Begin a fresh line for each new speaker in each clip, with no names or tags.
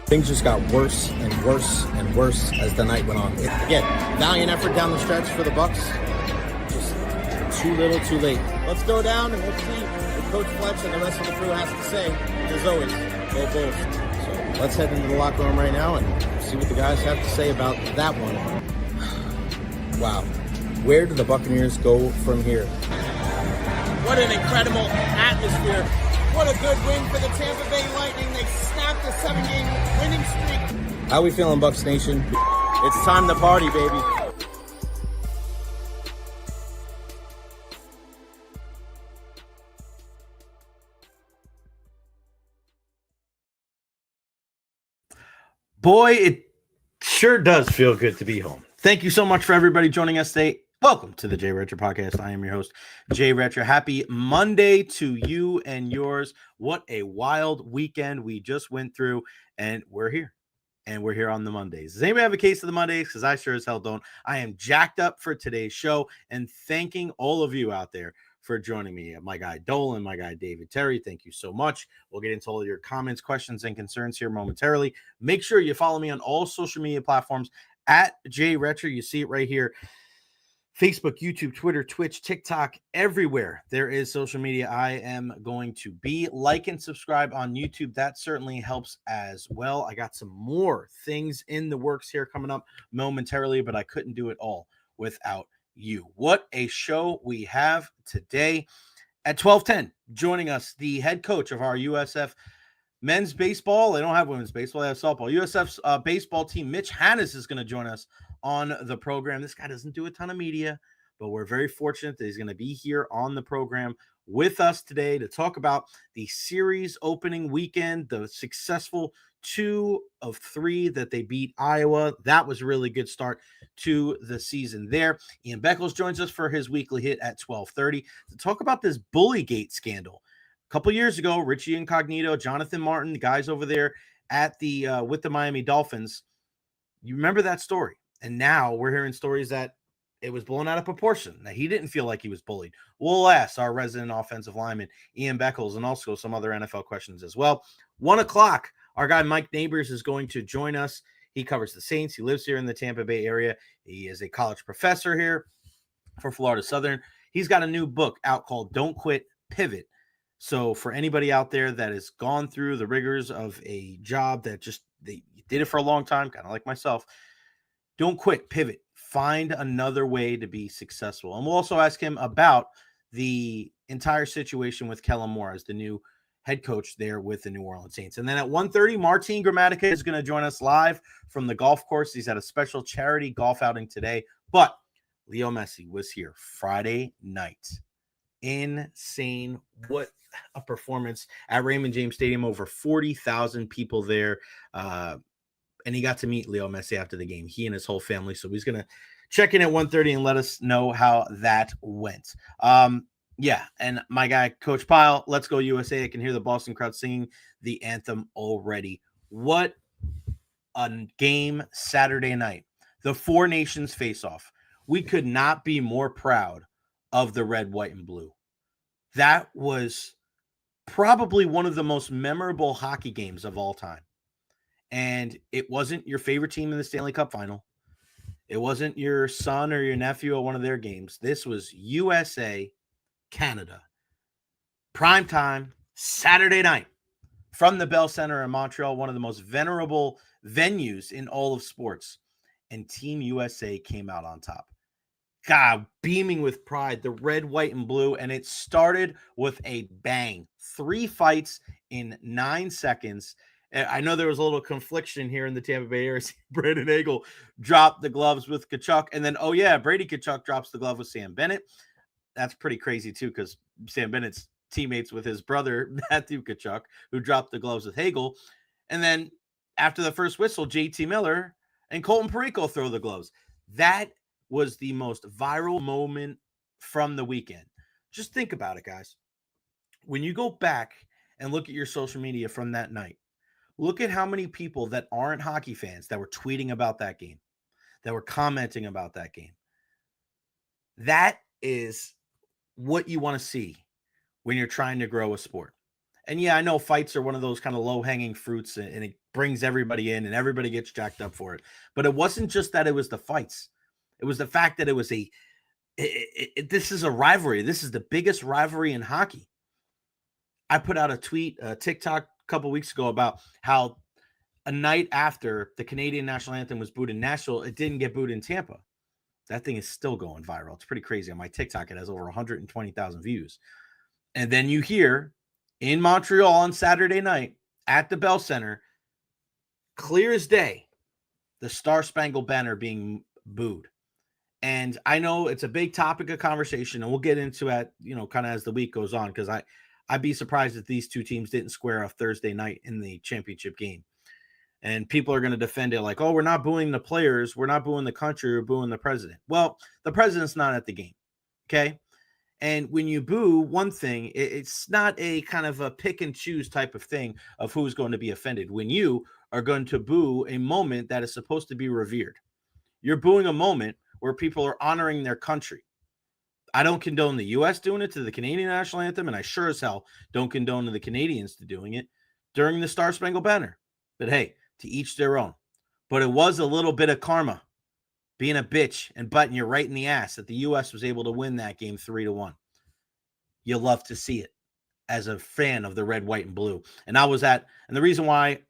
Things just got worse and worse and worse as the night went on. Again, valiant effort down the stretch for the Bucks. Just too little, too late. Let's go down and let's see what Coach Fletch and the rest of the crew has to say. As always, go Bulls. So let's head into the locker room right now and see what the guys have to say about that one. Wow. Where do the Buccaneers go from here? What an incredible atmosphere. What a good win for the Tampa Bay Lightning. They snapped a 7-game winning streak. How we feeling, Bucs Nation? It's time to party, baby.
Boy, it sure does feel good to be home. Thank you so much for everybody joining us today. Welcome to the Jay Recher podcast. I am your host, Jay Recher. Happy Monday to you and yours. What a wild weekend we just went through, and we're here. And we're here on the Mondays. Does anybody have a case of the Mondays? Because I sure as hell don't. I am jacked up for today's show, and thanking all of you out there for joining me. My guy Dolan, my guy David Terry, thank you so much. We'll get into all your comments, questions, and concerns here momentarily. Make sure you follow me on all social media platforms at Jay Recher. You see it right here. Facebook, YouTube, Twitter, Twitch, TikTok, everywhere there is social media. I am going to be. Like and subscribe on YouTube. That certainly helps as well. I got some more things in the works here coming up momentarily, but I couldn't do it all without you. What a show we have today. At 12:10, joining us, the head coach of our USF men's baseball. They don't have women's baseball. They have softball. USF's baseball team, Mitch is going to join us on the program. This guy doesn't do a ton of media, but we're very fortunate that he's going to be here on the program with us today to talk about the series opening weekend, the successful 2 of 3 that they beat Iowa. That was a really good start to the season there. Ian Beckles joins us for his weekly hit at 12:30 to talk about this Bullygate scandal. A couple years ago, Richie Incognito, Jonathan Martin, the guys over there at the with the Miami Dolphins, you remember that story. And now we're hearing stories that it was blown out of proportion, that he didn't feel like he was bullied. We'll ask our resident offensive lineman, Ian Beckles, and also some other NFL questions as well. 1 o'clock, our guy Mike Nabors is going to join us. He covers the Saints. He lives here in the Tampa Bay area. He is a college professor here for Florida Southern. He's got a new book out called Don't Quit, Pivot. So for anybody out there that has gone through the rigors of a job that just they did it for a long time, kind of like myself, don't quit, pivot, find another way to be successful. And we'll also ask him about the entire situation with Kellen Moore as the new head coach there with the New Orleans Saints. And then at 1:30, Martin Gramatica is going to join us live from the golf course. He's at a special charity golf outing today. But Lionel Messi was here Friday night. Insane. What a performance at Raymond James Stadium. Over 40,000 people there. And he got to meet Lionel Messi after the game, he and his whole family. So he's going to check in at 1:30 and let us know how that went. Yeah, and my guy, Coach Pyle, let's go USA. I can hear the Boston crowd singing the anthem already. What a game Saturday night. The 4 nations face-off. We could not be more proud of the red, white, and blue. That was probably one of the most memorable hockey games of all time. And it wasn't your favorite team in the Stanley Cup final. It wasn't your son or your nephew at one of their games. This was USA, Canada. Prime time, Saturday night from the Bell Center in Montreal, one of the most venerable venues in all of sports. And Team USA came out on top. God, beaming with pride, the red, white, and blue. And it started with a bang. 3 fights in 9 seconds. I know there was a little confliction here in the Tampa Bay area. Brandon Hagel dropped the gloves with Tkachuk. And then, Brady Tkachuk drops the glove with Sam Bennett. That's pretty crazy, too, because Sam Bennett's teammates with his brother, Matthew Tkachuk, who dropped the gloves with Hagel. And then after the first whistle, JT Miller and Colton Perico throw the gloves. That was the most viral moment from the weekend. Just think about it, guys. When you go back and look at your social media from that night, look at how many people that aren't hockey fans that were tweeting about that game, that were commenting about that game. That is what you want to see when you're trying to grow a sport. And yeah, I know fights are one of those kind of low-hanging fruits, and it brings everybody in and everybody gets jacked up for it. But it wasn't just that it was the fights. It was the fact that it was this is a rivalry. This is the biggest rivalry in hockey. I put out a TikTok a couple weeks ago about how a night after the Canadian national anthem was booed in Nashville, it didn't get booed in Tampa. That thing is still going viral. It's pretty crazy. On my TikTok, it has over 120,000 views. And then you hear in Montreal on Saturday night at the Bell Center, clear as day, the Star Spangled Banner being booed. And I know it's a big topic of conversation, and we'll get into it, kind of as the week goes on, because I'd be surprised if these two teams didn't square off Thursday night in the championship game. And people are going to defend it like, oh, we're not booing the players. We're not booing the country. We're booing the president. Well, the president's not at the game. Okay. And when you boo one thing, it's not a kind of a pick and choose type of thing of who's going to be offended. When you are going to boo a moment that is supposed to be revered, you're booing a moment where people are honoring their country. I don't condone the U.S. doing it to the Canadian national anthem, and I sure as hell don't condone the Canadians to doing it during the Star Spangled Banner. But hey, to each their own. But it was a little bit of karma, being a bitch and butting you right in the ass that the U.S. was able to win that game 3-1. You'll love to see it as a fan of the red, white, and blue. And the reason why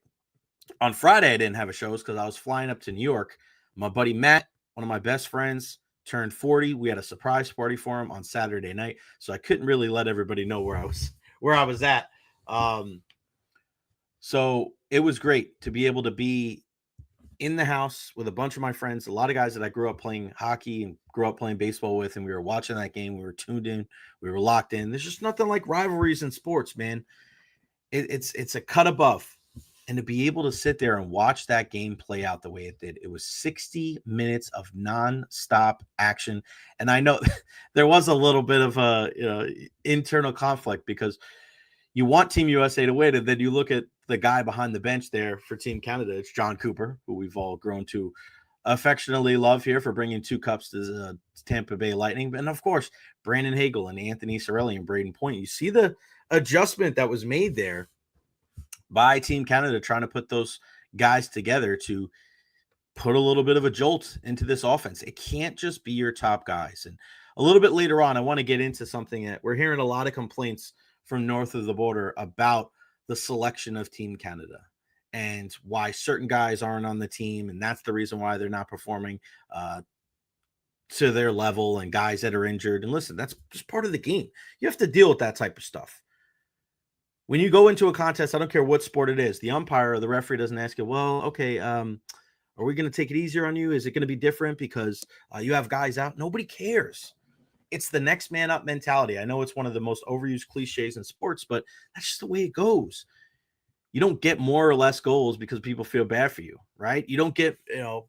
on Friday I didn't have a show is because I was flying up to New York. My buddy Matt, one of my best friends, turned 40. We had a surprise party for him on Saturday night, so I couldn't really let everybody know where I was at. So it was great to be able to be in the house with a bunch of my friends, a lot of guys that I grew up playing hockey and grew up playing baseball with, and we were watching that game. We were tuned in. We were locked in. There's just nothing like rivalries in sports, man. It's a cut above. And to be able to sit there and watch that game play out the way it did, it was 60 minutes of nonstop action. And I know there was a little bit of a internal conflict because you want Team USA to win, and then you look at the guy behind the bench there for Team Canada. It's John Cooper, who we've all grown to affectionately love here for bringing 2 cups to the Tampa Bay Lightning. And, of course, Brandon Hagel and Anthony Cirelli and Braden Point. You see the adjustment that was made there by Team Canada trying to put those guys together to put a little bit of a jolt into this offense. It can't just be your top guys. And a little bit later on, I want to get into something that we're hearing a lot of complaints from north of the border about the selection of Team Canada and why certain guys aren't on the team. And that's the reason why they're not performing to their level, and guys that are injured. And listen, that's just part of the game. You have to deal with that type of stuff. When you go into a contest, I don't care what sport it is, the umpire or the referee doesn't ask you, well, okay, are we going to take it easier on you? Is it going to be different because you have guys out? Nobody cares. It's the next man up mentality. I know it's one of the most overused cliches in sports, but that's just the way it goes. You don't get more or less goals because people feel bad for you, right? You don't get,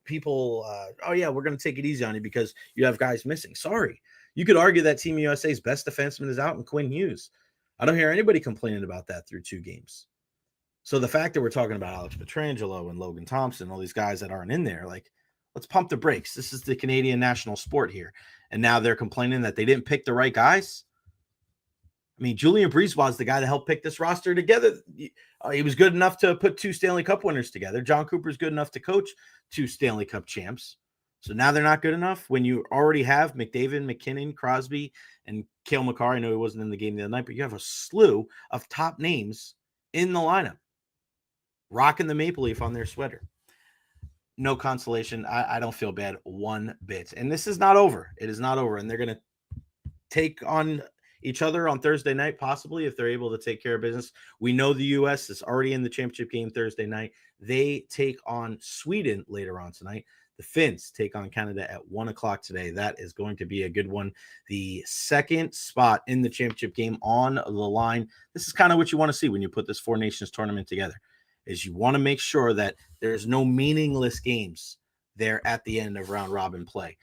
people, oh yeah, we're going to take it easy on you because you have guys missing. Sorry. You could argue that Team USA's best defenseman is out in Quinn Hughes. I don't hear anybody complaining about that through 2 games. So the fact that we're talking about Alex Pietrangelo and Logan Thompson, all these guys that aren't in there, like, let's pump the brakes. This is the Canadian national sport here. And now they're complaining that they didn't pick the right guys. I mean, Julien Brisebois is the guy that helped pick this roster together. He was good enough to put 2 Stanley Cup winners together. John Cooper's good enough to coach 2 Stanley Cup champs. So now they're not good enough when you already have McDavid, McKinnon, Crosby, and Cale Makar. I know he wasn't in the game the other night, but you have a slew of top names in the lineup, rocking the maple leaf on their sweater. No consolation. I don't feel bad one bit. And this is not over. It is not over. And they're going to take on each other on Thursday night, possibly, if they're able to take care of business. We know the U.S. is already in the championship game Thursday night. They take on Sweden later on tonight. The Finns take on Canada at 1 o'clock today. That is going to be a good one. The second spot in the championship game on the line. This is kind of what you want to see when you put this 4 Nations tournament together, is you want to make sure that there's no meaningless games there at the end of round robin play.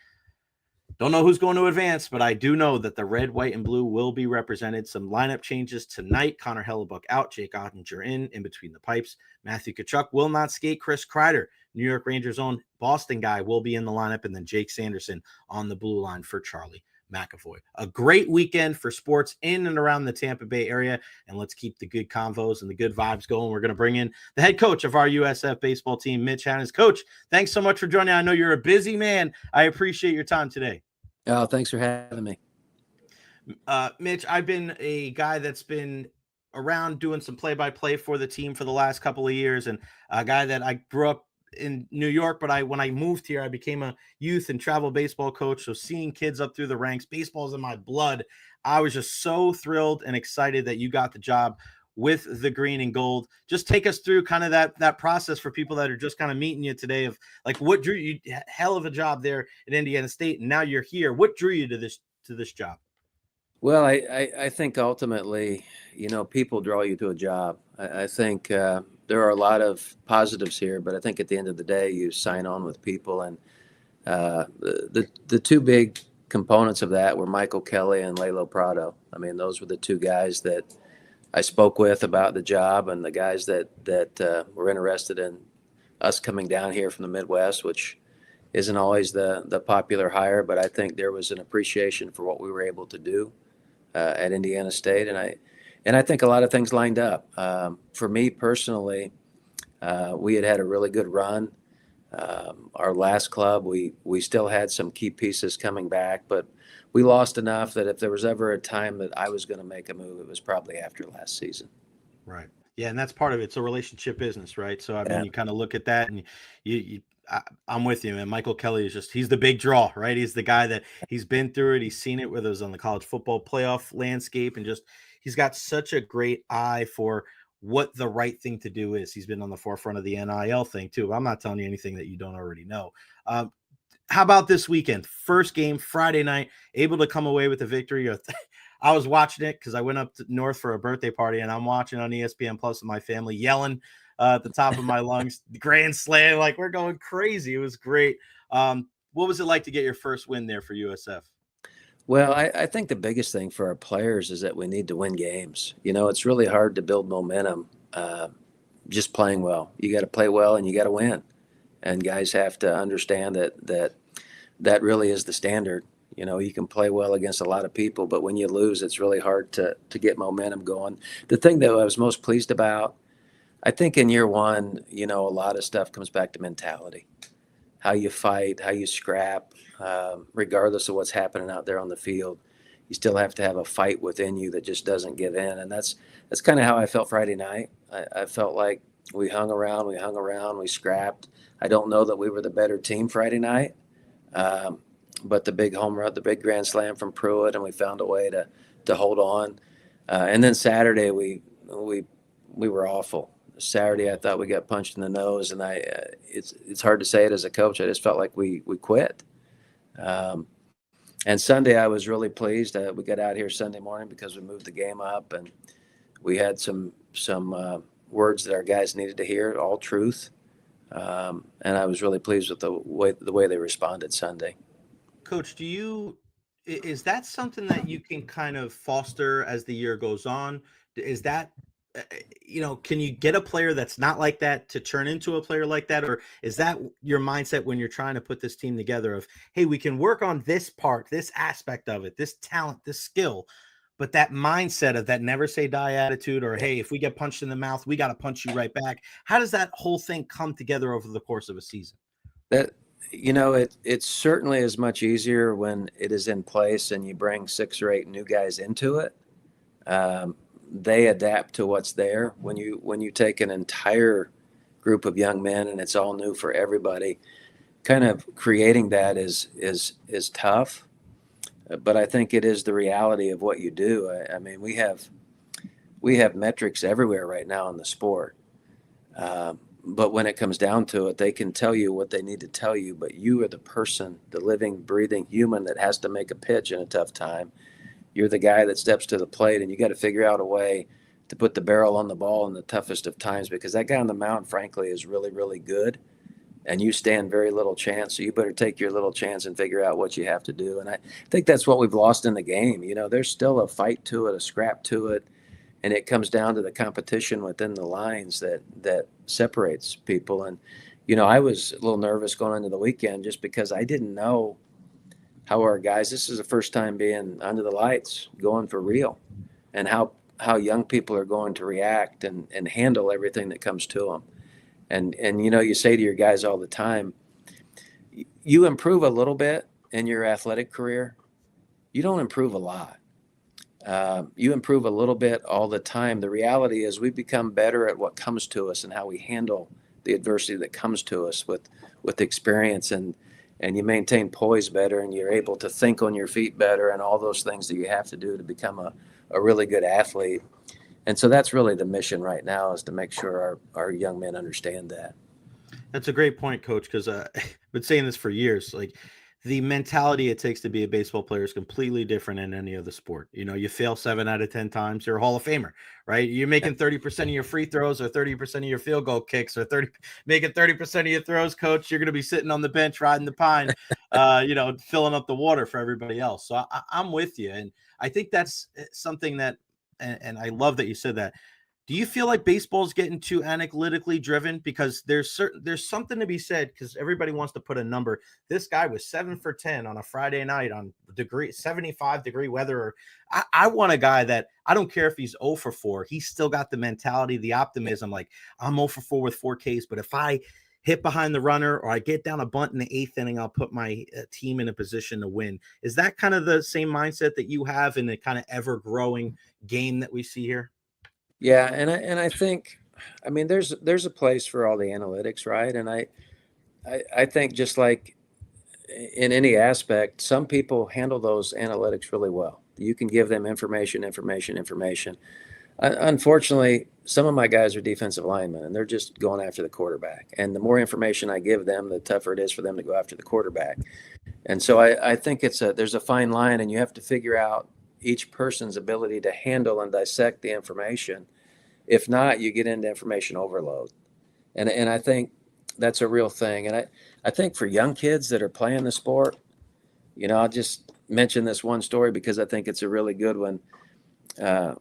Don't know who's going to advance, but I do know that the red, white, and blue will be represented. Some lineup changes tonight. Connor Hellebuck out, Jake Ottinger in between the pipes. Matthew Tkachuk will not skate. Chris Kreider, New York Rangers' own Boston guy, will be in the lineup, and then Jake Sanderson on the blue line for Charlie McAvoy. A great weekend for sports in and around the Tampa Bay area, and let's keep the good convos and the good vibes going. We're going to bring in the head coach of our USF baseball team, Mitch Hannes. Coach, thanks so much for joining. I know you're a busy man. I appreciate your time today.
Oh, thanks for having me.
Mitch, I've been a guy that's been around doing some play-by-play for the team for the last couple of years, and a guy that I grew up in New York, but when I moved here, I became a youth and travel baseball coach. So seeing kids up through the ranks, baseball's in my blood. I was just so thrilled and excited that you got the job with the green and gold. Just take us through kind of that process for people that are just kind of meeting you today of like what drew you. Hell of a job there at Indiana State, and now you're here. What drew you to this job?
Well, I think ultimately, people draw you to a job. I think there are a lot of positives here, but I think at the end of the day, you sign on with people. And the two big components of that were Michael Kelly and Lalo Prado. I mean, those were the two guys that I spoke with about the job, and the guys that were interested in us coming down here from the Midwest, which isn't always the popular hire, but I think there was an appreciation for what we were able to do at Indiana State, and I think a lot of things lined up. For me personally, we had a really good run. Our last club, we still had some key pieces coming back, but we lost enough that if there was ever a time that I was going to make a move, it was probably after last season.
Right. Yeah, and that's part of it. It's a relationship business, right? So I mean, you kind of look at that, and I'm with you, man. Michael Kelly he's the big draw, right? He's the guy that he's been through it. He's seen it, whether it was on the college football playoff landscape, and he's got such a great eye for what the right thing to do is. He's been on the forefront of the NIL thing too. I'm not telling you anything that you don't already know. How about this weekend? First game, Friday night, able to come away with a victory. I was watching it because I went up north for a birthday party, and I'm watching on ESPN Plus with my family, yelling at the top of my lungs, grand slam, like we're going crazy. It was great. What was it like to get your first win there for USF?
Well, I think the biggest thing for our players is that we need to win games. It's really hard to build momentum just playing well. You got to play well and you got to win. And guys have to understand that really is the standard. You can play well against a lot of people, but when you lose, it's really hard to get momentum going. The thing that I was most pleased about, I think in year one, a lot of stuff comes back to mentality, how you fight, how you scrap, regardless of what's happening out there on the field. You still have to have a fight within you that just doesn't give in. And that's kind of how I felt Friday night. I felt like we hung around, we scrapped. I don't know that we were the better team Friday night, but the big home run, the big grand slam from Pruitt, and we found a way to hold on. And then Saturday, we were awful. Saturday, I thought we got punched in the nose, and it's hard to say it as a coach. I just felt like we quit. And Sunday, I was really pleased. We got out here Sunday morning because we moved the game up, and we had some words that our guys needed to hear, all truth. And I was really pleased with the way they responded Sunday.
Coach, is that something that you can kind of foster as the year goes on? Is that, can you get a player that's not like that to turn into a player like that? Or is that your mindset when you're trying to put this team together of, hey, we can work on this part, this aspect of it, this talent, this skill, but that mindset of that never say die attitude, or, hey, if we get punched in the mouth, we got to punch you right back. How does that whole thing come together over the course of a season?
It certainly is much easier when it is in place and you bring 6 or 8 new guys into it. They adapt to what's there. When you take an entire group of young men and it's all new for everybody, kind of creating that is tough. But I think it is the reality of what you do. I mean, we have metrics everywhere right now in the sport. But when it comes down to it, they can tell you what they need to tell you, but you are the person, the living, breathing human that has to make a pitch in a tough time. You're the guy that steps to the plate, and you got to figure out a way to put the barrel on the ball in the toughest of times, because that guy on the mound, frankly, is really, really good, and you stand very little chance. So you better take your little chance and figure out what you have to do. And I think that's what we've lost in the game. There's still a fight to it, a scrap to it. And it comes down to the competition within the lines that separates people. And, I was a little nervous going into the weekend just because I didn't know how our guys, this is the first time being under the lights, going for real, and how young people are going to react and handle everything that comes to them. And you say to your guys all the time, you improve a little bit in your athletic career, you don't improve a lot. You improve a little bit all the time. The reality is we become better at what comes to us and how we handle the adversity that comes to us with experience, and you maintain poise better, and you're able to think on your feet better, and all those things that you have to do to become a really good athlete. And so that's really the mission right now, is to make sure our young men understand that.
That's a great point, Coach, because I've been saying this for years. Like, the mentality it takes to be a baseball player is completely different in any other sport. You fail 7 out of 10 times, you're a Hall of Famer, right? You're making 30% of your free throws or 30% of your field goal kicks or making 30% of your throws, Coach. You're going to be sitting on the bench riding the pine, filling up the water for everybody else. So I'm with you. And I think that's something that, and I love that you said that. Do you feel like baseball is getting too analytically driven? Because there's something to be said, because everybody wants to put a number. This guy was 7 for 10 on a Friday night on 75-degree weather. I want a guy that, I don't care if he's 0 for 4. He's still got the mentality, the optimism. Like, I'm 0 for 4 with 4 Ks, but if I hit behind the runner or I get down a bunt in the 8th inning, I'll put my team in a position to win. Is that kind of the same mindset that you have in the kind of ever-growing game that we see here?
Yeah, and I think, I mean, there's a place for all the analytics, right? And I think, just like in any aspect, some people handle those analytics really well. You can give them information. Unfortunately, some of my guys are defensive linemen, and they're just going after the quarterback. And the more information I give them, the tougher it is for them to go after the quarterback. And so I think there's a fine line, and you have to figure out each person's ability to handle and dissect the information. If not, you get into information overload. And I think that's a real thing. And I think for young kids that are playing the sport, I'll just mention this one story because I think it's a really good one.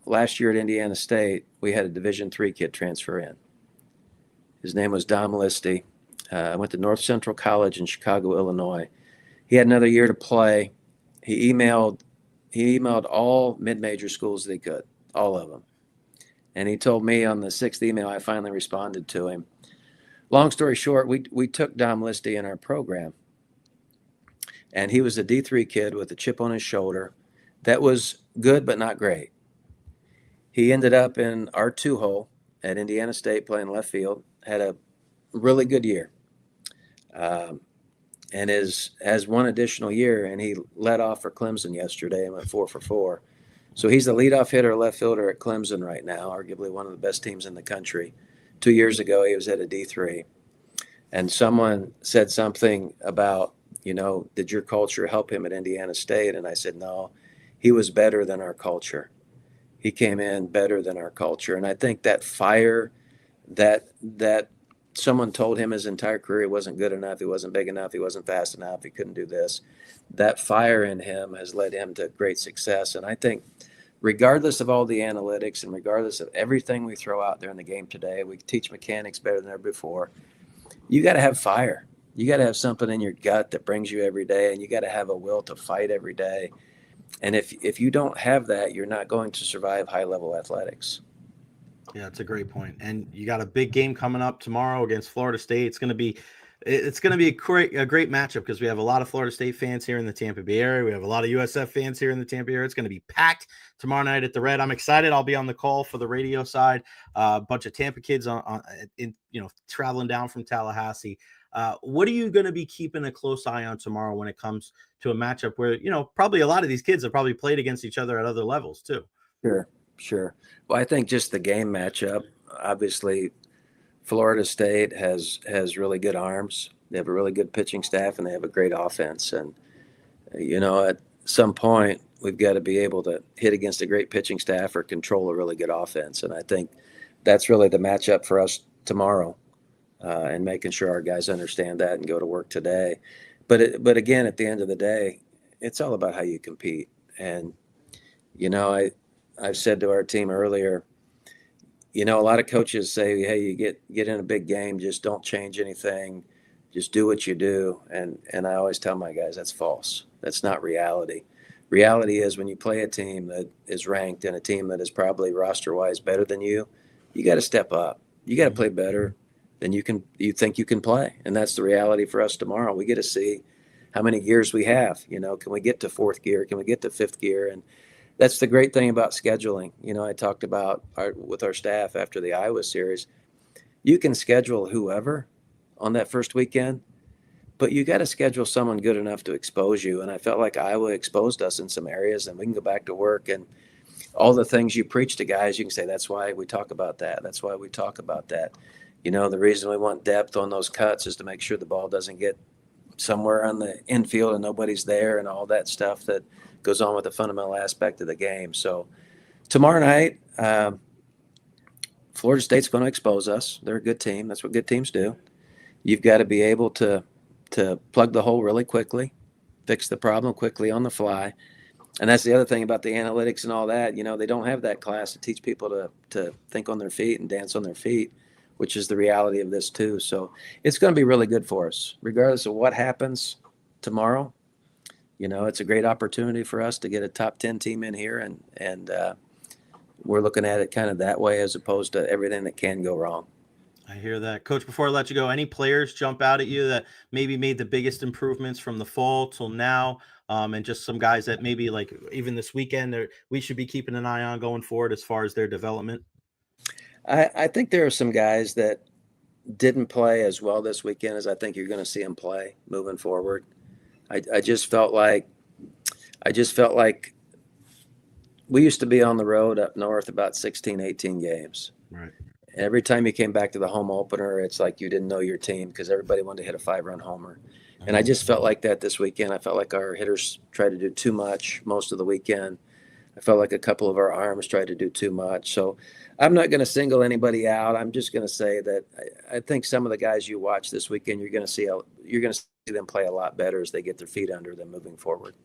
Last year at Indiana State, we had a Division III kid transfer in. His name was Dom Listy. Went to North Central College in Chicago, Illinois. He had another year to play. He emailed all mid-major schools that he could, all of them. And he told me on the 6th email, I finally responded to him. Long story short, we took Dom Listy in our program. And he was a D3 kid with a chip on his shoulder that was good but not great. He ended up in our 2-hole at Indiana State playing left field, had a really good year. And has one additional year, and he led off for Clemson yesterday and went 4 for 4. So he's the leadoff hitter, left fielder at Clemson right now, arguably one of the best teams in the country. 2 years ago, he was at a D3. And someone said something about, did your culture help him at Indiana State? And I said, no, he was better than our culture. He came in better than our culture. And I think that fire that someone told him his entire career he wasn't good enough, he wasn't big enough, he wasn't fast enough, he couldn't do this. That fire in him has led him to great success. And I think regardless of all the analytics and regardless of everything we throw out there in the game today, we teach mechanics better than ever before. You got to have fire. You got to have something in your gut that brings you every day, and you got to have a will to fight every day. And if you don't have that, you're not going to survive high-level athletics.
Yeah, it's a great point. And you got a big game coming up tomorrow against Florida State. It's going to be a great matchup because we have a lot of Florida State fans here in the Tampa Bay area. We have a lot of USF fans here in the Tampa Bay area. It's going to be packed tomorrow night at the Red. I'm excited. I'll be on the call for the radio side. A bunch of Tampa kids traveling down from Tallahassee. What are you going to be keeping a close eye on tomorrow when it comes to a matchup where, probably a lot of these kids have probably played against each other at other levels too?
Sure. Well, I think just the game matchup, obviously Florida State has really good arms. They have a really good pitching staff, and they have a great offense. And, at some point we've got to be able to hit against a great pitching staff or control a really good offense. And I think that's really the matchup for us tomorrow, and making sure our guys understand that and go to work today. But again, at the end of the day, it's all about how you compete. And, I've said to our team earlier, a lot of coaches say, hey, you get in a big game, just don't change anything. Just do what you do. And I always tell my guys that's false. That's not reality. Reality is when you play a team that is ranked and a team that is probably roster-wise better than you got to step up. You got to play better than you think you can play. And that's the reality for us tomorrow. We get to see how many gears we have. Can we get to fourth gear? Can we get to fifth gear? And that's the great thing about scheduling. I talked about with our staff after the Iowa series. You can schedule whoever on that first weekend, but you got to schedule someone good enough to expose you. And I felt like Iowa exposed us in some areas, and we can go back to work and all the things you preach to guys, you can say, that's why we talk about that. That's why we talk about that. The reason we want depth on those cuts is to make sure the ball doesn't get somewhere on the infield and nobody's there and all that stuff that goes on with the fundamental aspect of the game. So tomorrow night, Florida State's going to expose us. They're a good team. That's what good teams do. You've got to be able to plug the hole really quickly, fix the problem quickly on the fly. And that's the other thing about the analytics and all that. They don't have that class to teach people to think on their feet and dance on their feet, which is the reality of this too. So it's going to be really good for us, regardless of what happens tomorrow. It's a great opportunity for us to get a top 10 team in here, and we're looking at it kind of that way as opposed to everything that can go wrong.
I hear that. Coach, before I let you go, any players jump out at you that maybe made the biggest improvements from the fall till now? And just some guys that maybe like even this weekend we should be keeping an eye on going forward as far as their development?
I think there are some guys that didn't play as well this weekend as I think you're going to see them play moving forward. I just felt like we used to be on the road up north about 16, 18 games.
Right.
And every time you came back to the home opener, it's like you didn't know your team because everybody wanted to hit a 5-run homer. And I just felt like that this weekend. I felt like our hitters tried to do too much most of the weekend. I felt like a couple of our arms tried to do too much. So I'm not going to single anybody out. I'm just going to say that I think some of the guys you watch this weekend, you're going to see them play a lot better as they get their feet under them moving forward.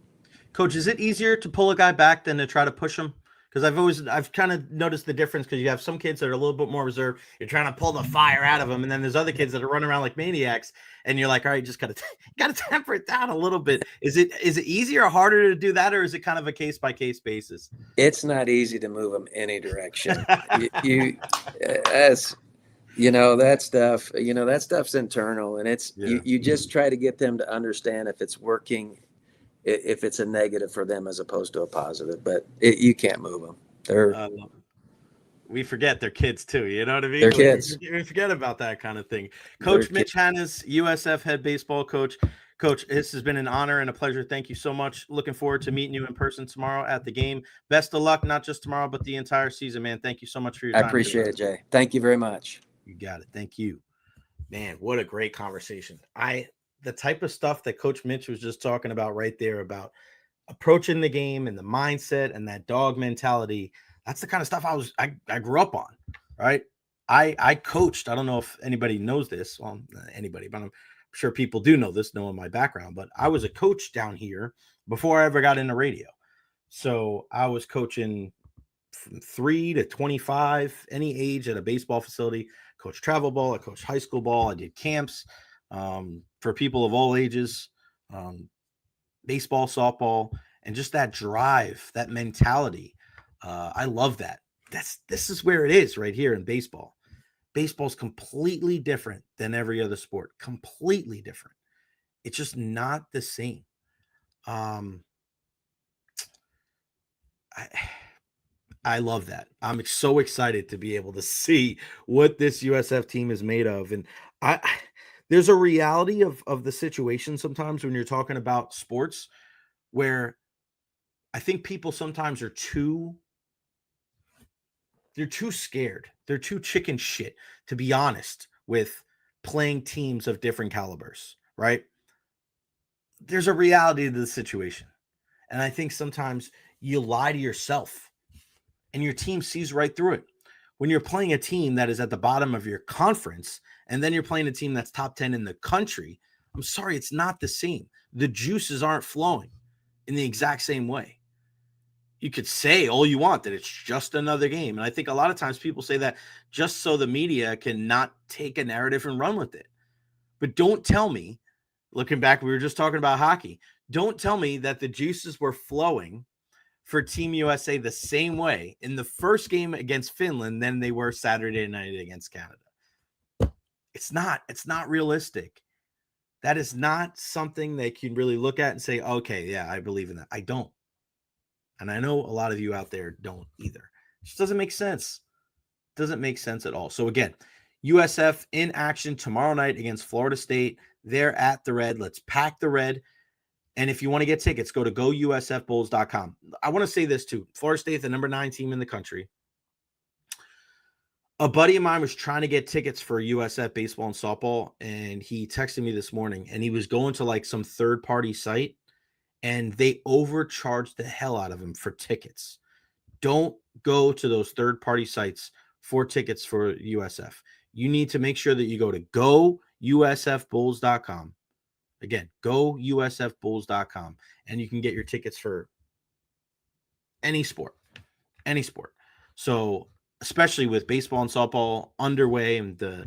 Coach, is it easier to pull a guy back than to try to push him? Because I've kind of noticed the difference, because you have some kids that are a little bit more reserved. You're trying to pull the fire out of them, and then there's other kids that are running around like maniacs, and you're like, all right, just gotta temper it down a little bit. Is it easier or harder to do that, or is it kind of a case by case basis?
It's not easy to move them any direction. That stuff's internal, and it's you just try to get them to understand if it's working. If it's a negative for them as opposed to a positive, but you can't move them.
We forget they're kids too. You know what I mean?
They're kids.
We forget about that kind of thing. Coach Mitch Hannes, USF head baseball coach. Coach, this has been an honor and a pleasure. Thank you so much. Looking forward to meeting you in person tomorrow at the game. Best of luck, not just tomorrow, but the entire season, man. Thank you so much for your time.
I appreciate it, Jay. Thank you very much.
You got it. Thank you. Man, what a great conversation. The type of stuff that Coach Mitch was just talking about right there, about approaching the game and the mindset and that dog mentality, that's the kind of stuff I grew up on, right? I coached. I don't know if anybody knows this. Well, not anybody, but I'm sure people do know this, knowing my background. But I was a coach down here before I ever got into radio. So I was coaching from 3 to 25, any age at a baseball facility. Coached travel ball. I coached high school ball. I did camps for people of all ages, baseball, softball, and just that drive, that mentality. I love that. This is where it is right here in baseball. Baseball's completely different than every other sport. Completely different. It's just not the same. I love that. I'm so excited to be able to see what this USF team is made of. And there's a reality of the situation sometimes when you're talking about sports where I think people sometimes are they're too scared. They're too chicken shit, to be honest, with playing teams of different calibers, right? There's a reality to the situation. And I think sometimes you lie to yourself and your team sees right through it. When you're playing a team that is at the bottom of your conference, and then you're playing a team that's top 10 in the country, I'm sorry, it's not the same. The juices aren't flowing in the exact same way. You could say all you want that it's just another game. And I think a lot of times people say that just so the media can not take a narrative and run with it. But don't tell me Looking back, we were just talking about hockey. Don't tell me that the juices were flowing for Team USA the same way in the first game against Finland than they were Saturday night against Canada. It's not realistic. That is not something they can really look at and say, okay, yeah, I believe in that. I don't. And I know a lot of you out there don't either. It just doesn't make sense. Doesn't make sense at all. So again, USF in action tomorrow night against Florida State. They're at the Red. Let's pack the Red. And if you want to get tickets, go to gousfbulls.com. I want to say this too. Florida State, the number 9 team in the country. A buddy of mine was trying to get tickets for USF baseball and softball, and he texted me this morning, and he was going to like some third-party site, and they overcharged the hell out of him for tickets. Don't go to those third-party sites for tickets for USF. You need to make sure that you go to gousfbulls.com. Again, gousfbulls.com, and you can get your tickets for any sport. So, especially with baseball and softball underway, and the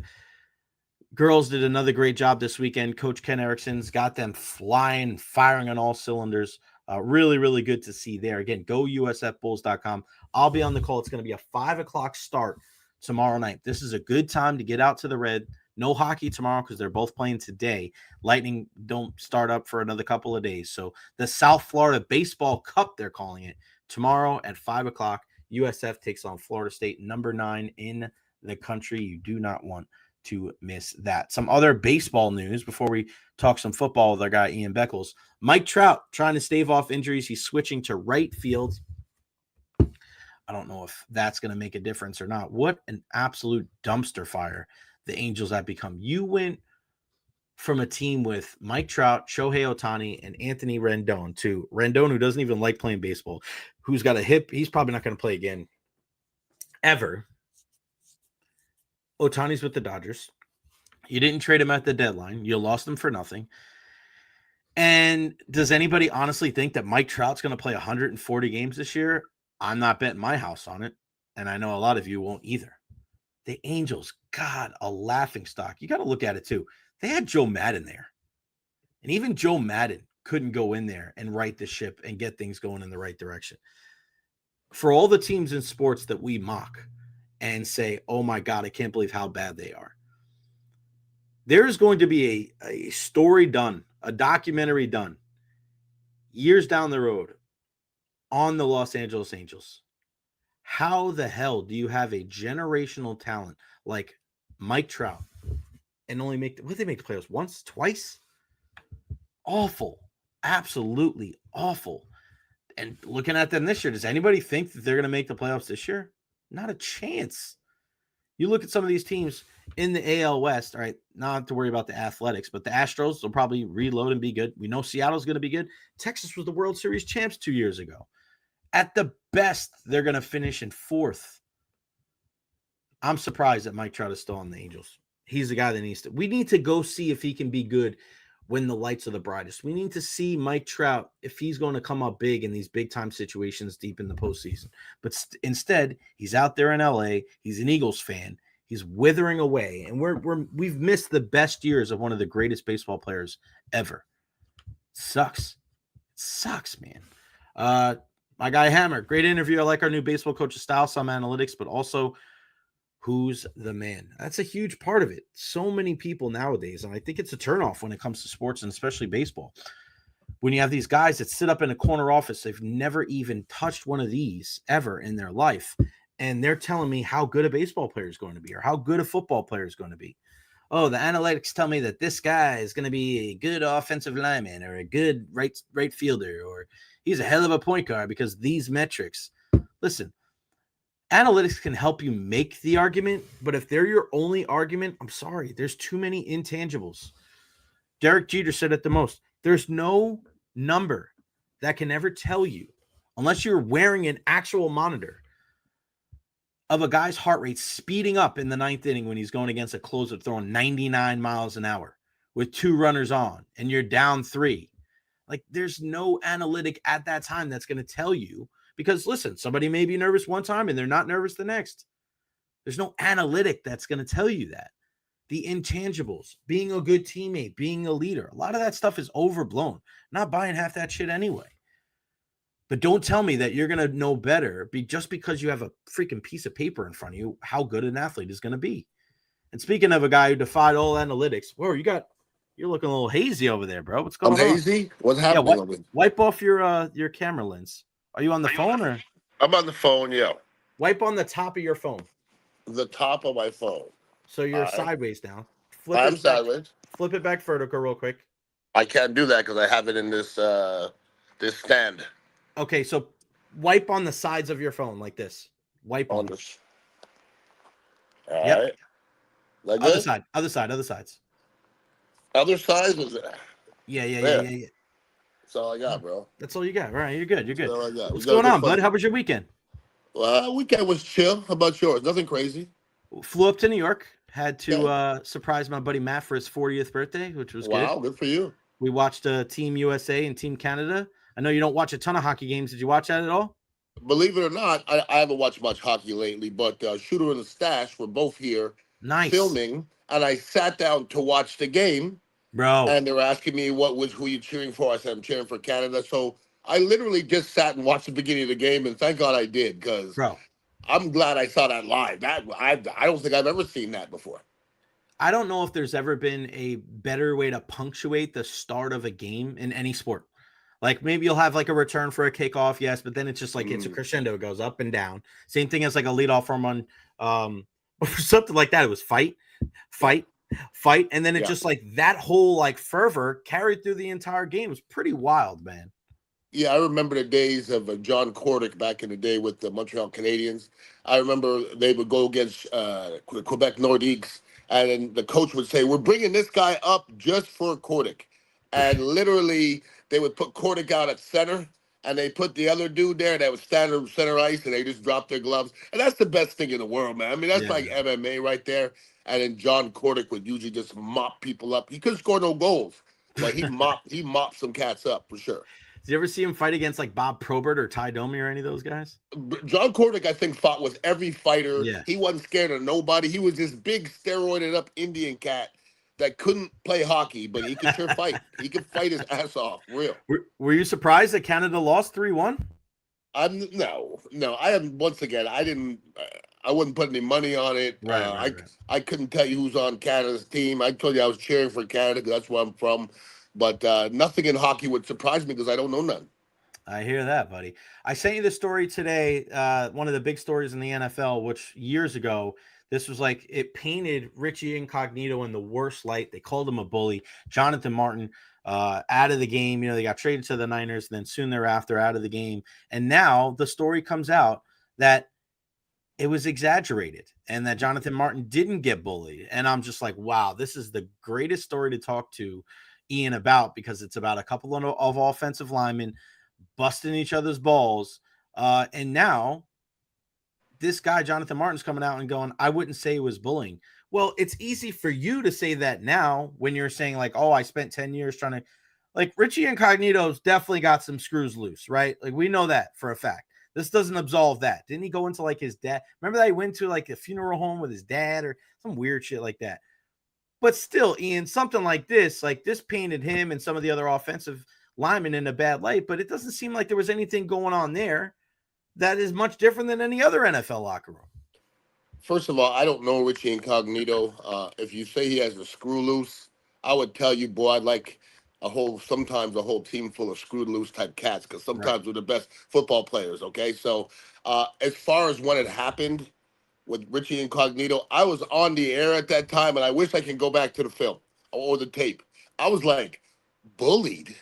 girls did another great job this weekend. Coach Ken Erickson's got them flying, firing on all cylinders. Really, really good to see there. Again, gousfbulls.com. I'll be on the call. It's going to be a 5 o'clock start tomorrow night. This is a good time to get out to the Red. No hockey tomorrow because they're both playing today. Lightning don't start up for another couple of days. So the South Florida Baseball Cup, they're calling it, tomorrow at 5 o'clock. USF takes on Florida State, number 9 in the country. You do not want to miss that. Some other baseball news before we talk some football with our guy Ian Beckles. Mike Trout trying to stave off injuries. He's switching to right field. I don't know if that's going to make a difference or not. What an absolute dumpster fire the Angels have become. You went from a team with Mike Trout, Shohei Ohtani, and Anthony Rendon to Rendon, who doesn't even like playing baseball, who's got a hip. He's probably not going to play again ever. Ohtani's with the Dodgers. You didn't trade him at the deadline. You lost him for nothing. And does anybody honestly think that Mike Trout's going to play 140 games this year? I'm not betting my house on it. And I know a lot of you won't either. The Angels, God, a laughingstock. You got to look at it too. They had Joe Madden there. And even Joe Madden couldn't go in there and right the ship and get things going in the right direction. For all the teams in sports that we mock and say, oh my God, I can't believe how bad they are. There is going to be a story done, a documentary done years down the road on the Los Angeles Angels. How the hell do you have a generational talent like Mike Trout and only make the playoffs once, twice? Awful. Absolutely awful. And looking at them this year, does anybody think that they're going to make the playoffs this year? Not a chance. You look at some of these teams in the AL West, all right, not to worry about the Athletics, but the Astros will probably reload and be good. We know Seattle's going to be good. Texas was the World Series champs 2 years ago. At the best, they're going to finish in 4th. I'm surprised that Mike Trout is still on the Angels. He's the guy that needs to. We need to go see if he can be good when the lights are the brightest. We need to see Mike Trout if he's going to come up big in these big-time situations deep in the postseason. But instead, he's out there in L.A. He's an Eagles fan. He's withering away, and we've missed the best years of one of the greatest baseball players ever. Sucks. It sucks, man. My guy Hammer, great interview. I like our new baseball coach's style, some analytics, but also who's the man. That's a huge part of it. So many people nowadays, and I think it's a turnoff when it comes to sports and especially baseball. When you have these guys that sit up in a corner office, they've never even touched one of these ever in their life, and they're telling me how good a baseball player is going to be or how good a football player is going to be. Oh, the analytics tell me that this guy is going to be a good offensive lineman or a good right fielder, or he's a hell of a point guard because these metrics. Listen, analytics can help you make the argument, but if they're your only argument, I'm sorry, there's too many intangibles. Derek Jeter said it the most. There's no number that can ever tell you, unless you're wearing an actual monitor, of a guy's heart rate speeding up in the 9th inning when he's going against a closer throwing 99 miles an hour with 2 runners on and you're down 3. Like, there's no analytic at that time that's going to tell you, because listen, somebody may be nervous one time and they're not nervous the next. There's no analytic that's going to tell you that. the intangibles, being a good teammate, being a leader. A lot of that stuff is overblown. Not buying half that shit anyway. But don't tell me that you're going to know better just because you have a freaking piece of paper in front of you how good an athlete is going to be. And speaking of a guy who defied all analytics, whoa, you're looking a little hazy over there, bro. What's going on?
I'm hazy? What's happening?
Yeah, wipe off your camera lens. Are you on the phone or?
I'm on the phone, yeah.
Wipe on the top of your phone.
The top of my phone.
So you're sideways now.
I'm sideways.
Flip it back vertical real quick.
I can't do that because I have it in this stand.
Okay, so wipe on the sides of your phone like this. Wipe on
this. All
yep.
right. Like
other
this?
side. Other sides.
Other side is it?
Yeah.
That's all I got, bro.
That's all you got. All right, you're good.
That's all I got.
What's going on, bud? How was your weekend?
Weekend was chill. How about yours? Nothing crazy.
Flew up to New York. Had to surprise my buddy Matt for his 40th birthday, which was good.
Wow, good for you.
We watched Team USA and Team Canada. I know you don't watch a ton of hockey games. Did you watch that at all?
Believe it or not, I haven't watched much hockey lately, but Shooter and the Stash were both here filming, and I sat down to watch the game.
Bro.
And they were asking me who you cheering for. I said, I'm cheering for Canada. So I literally just sat and watched the beginning of the game, and thank God I did, because I'm glad I saw that live. I don't think I've ever seen that before.
I don't know if there's ever been a better way to punctuate the start of a game in any sport. Like maybe you'll have like a return for a kickoff, yes, but then it's just like it's a crescendo, it goes up and down. Same thing as like a leadoff home run, or something like that. It was fight, and then it just like that whole like fervor carried through the entire game. It was pretty wild, man.
Yeah, I remember the days of John Cordick back in the day with the Montreal Canadiens. I remember they would go against Quebec Nordiques, and then the coach would say, "We're bringing this guy up just for Cordick," and literally they would put Cordick out at center, and they put the other dude there that was standing center ice, and they just dropped their gloves. And that's the best thing in the world, man. I mean, that's like MMA right there. And then John Cordick would usually just mop people up. He couldn't score no goals, but he mopped some cats up for sure.
Did you ever see him fight against like Bob Probert or Ty Domi or any of those guys?
John Cordick, I think, fought with every fighter.
Yeah.
He wasn't scared of nobody. He was this big steroided up Indian cat that couldn't play hockey, but he could sure fight. He could fight his ass off, real.
Were you surprised that Canada lost 3-1?
No. I am. Once again, I wouldn't put any money on it.
Right.
I couldn't tell you who's on Canada's team. I told you I was cheering for Canada because that's where I'm from. But nothing in hockey would surprise me because I don't know none.
I hear that, buddy. I sent you the story today, one of the big stories in the NFL, which years ago, this was like it painted Richie Incognito in the worst light. They called him a bully. Jonathan Martin out of the game. You know, they got traded to the Niners, and then soon thereafter out of the game. And now the story comes out that it was exaggerated and that Jonathan Martin didn't get bullied. And I'm just like, wow, this is the greatest story to talk to Ian about, because it's about a couple of offensive linemen busting each other's balls. And now this guy, Jonathan Martin's coming out and going, I wouldn't say it was bullying. Well, it's easy for you to say that now when you're saying like, oh, I spent 10 years trying to, like, Richie Incognito's definitely got some screws loose, right? Like, we know that for a fact. This doesn't absolve that. Didn't he go into like his dad? Remember that he went to like a funeral home with his dad or some weird shit like that. But still, Ian, something like this painted him and some of the other offensive linemen in a bad light, but it doesn't seem like there was anything going on there that is much different than any other NFL locker room.
First of all, I don't know Richie Incognito. If you say he has a screw loose, I would tell you, boy, I'd like sometimes a whole team full of screwed loose type cats, because sometimes we're the best football players, okay? So as far as when it happened with Richie Incognito, I was on the air at that time, and I wish I can go back to the film or the tape. I was like, bullied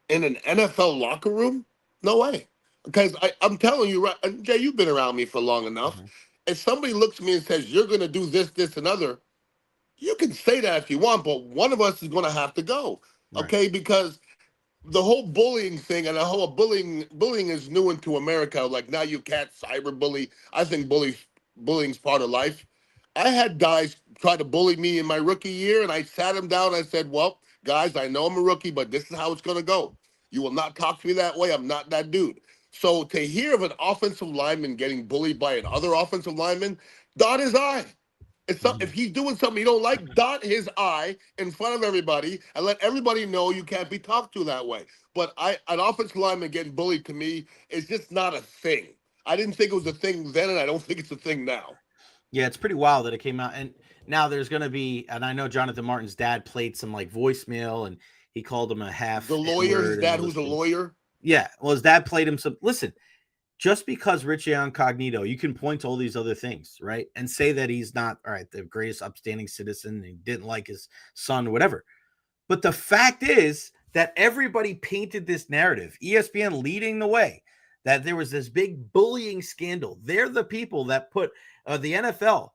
in an NFL locker room? No way. Because I'm telling you, Jay, you've been around me for long enough. Mm-hmm. If somebody looks at me and says, you're going to do this, this, and other, you can say that if you want, but one of us is going to have to go, okay? Because the whole bullying thing and the whole bullying is new into America. Like, now you can't cyberbully. I think bullying's part of life. I had guys try to bully me in my rookie year, and I sat them down and I said, well, guys, I know I'm a rookie, but this is how it's going to go. You will not talk to me that way. I'm not that dude. So to hear of an offensive lineman getting bullied by another offensive lineman, dot his eye. If he's doing something you don't like, dot his I in front of everybody and let everybody know you can't be talked to that way. But an offensive lineman getting bullied to me is just not a thing. I didn't think it was a thing then, and I don't think it's a thing now.
Yeah, it's pretty wild that it came out. And now there's going to be, and I know Jonathan Martin's dad played some like voicemail, and he called him a half.
The lawyer, his dad, who's a lawyer.
Yeah, well, his dad played him some. Listen, just because Richie Incognito, you can point to all these other things, right, and say that he's not the greatest upstanding citizen. He didn't like his son, whatever. But the fact is that everybody painted this narrative, ESPN leading the way, that there was this big bullying scandal. They're the people that put the NFL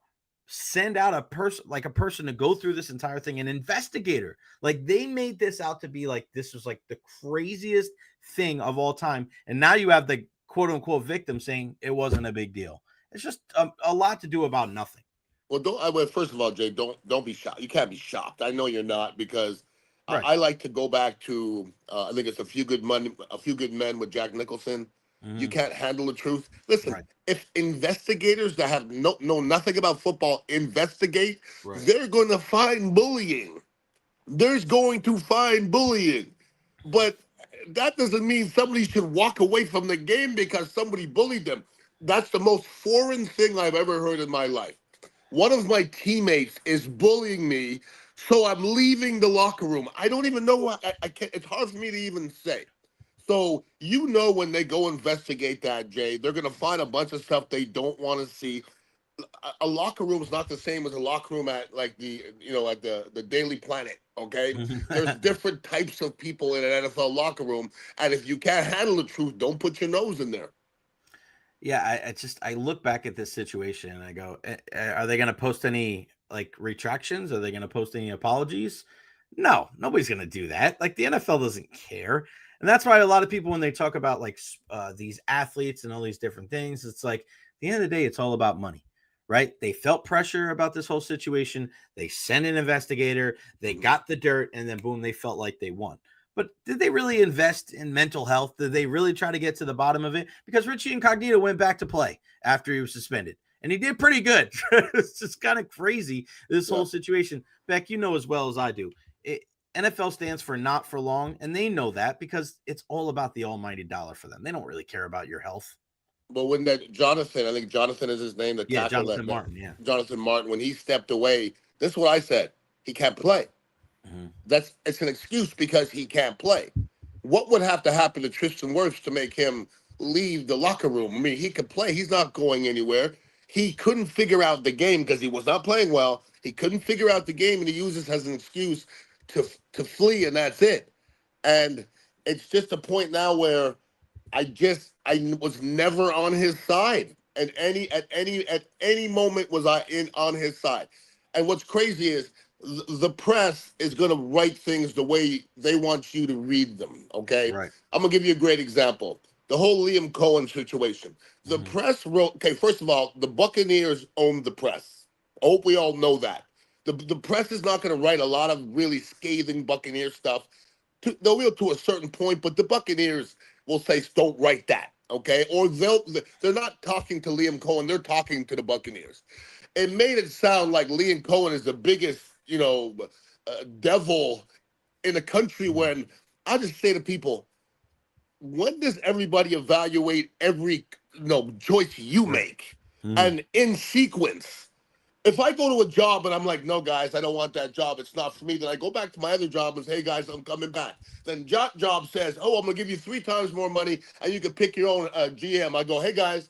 send out a person to go through this entire thing, an investigator. Like, they made this out to be like this was like the craziest thing of all time. And now you have the quote unquote victim saying it wasn't a big deal. It's just a lot to do about nothing.
Well, first of all, Jay, don't be shocked. You can't be shocked. I know you're not, because
Right.
I like to go back to I think it's a few good men with Jack Nicholson. You can't handle the truth. Listen, if investigators that have know nothing about football investigate, they're going to find bullying. There's going to find bullying. But that doesn't mean somebody should walk away from the game because somebody bullied them. That's the most foreign thing I've ever heard in my life. One of my teammates is bullying me, so I'm leaving the locker room. I don't even know what I can't. It's hard for me to even say. So, when they go investigate that, Jay, they're going to find a bunch of stuff they don't want to see. A locker room is not the same as a locker room at like the Daily Planet, okay? There's different types of people in an NFL locker room, and if you can't handle the truth, don't put your nose in there.
Yeah, I look back at this situation and I go, are they going to post any like retractions? Are they going to post any apologies? No, nobody's going to do that. Like, the NFL doesn't care. And that's why a lot of people, when they talk about like these athletes and all these different things, it's like, at the end of the day, it's all about money, right? They felt pressure about this whole situation. They sent an investigator, they got the dirt, and then boom, they felt like they won. But did they really invest in mental health? Did they really try to get to the bottom of it? Because Richie Incognito went back to play after he was suspended, and he did pretty good. It's just kind of crazy, this whole situation. Beck, you know as well as I do, NFL stands for not for long, and they know that because it's all about the almighty dollar for them. They don't really care about your health.
But when that Jonathan, I think Jonathan is his name,
Jonathan Martin,
Jonathan Martin, when he stepped away, this is what I said: he can't play. It's an excuse because he can't play. What would have to happen to Tristan Wirfs to make him leave the locker room? I mean, he could play. He's not going anywhere. He couldn't figure out the game because he was not playing well. He couldn't figure out the game, and he uses as an excuse to flee, and that's it. And it's just a point now where I was never on his side. And at any moment was I on his side. And what's crazy is the press is going to write things the way they want you to read them, okay?
Right.
I'm going to give you a great example. The whole Liam Cohen situation. The press wrote, okay, first of all, the Buccaneers own the press. I hope we all know that. The press is not going to write a lot of really scathing Buccaneer stuff. They'll will to a certain point, but the Buccaneers will say, don't write that, okay? Or they're not talking to Liam Cohen. They're talking to the Buccaneers. It made it sound like Liam Cohen is the biggest, devil in the country, when I just say to people, when does everybody evaluate every choice you make? And in sequence. If I go to a job and I'm like, no, guys, I don't want that job, it's not for me, then I go back to my other job and say, hey, guys, I'm coming back. Then job says, oh, I'm going to give you 3 times more money and you can pick your own GM. I go, hey, guys,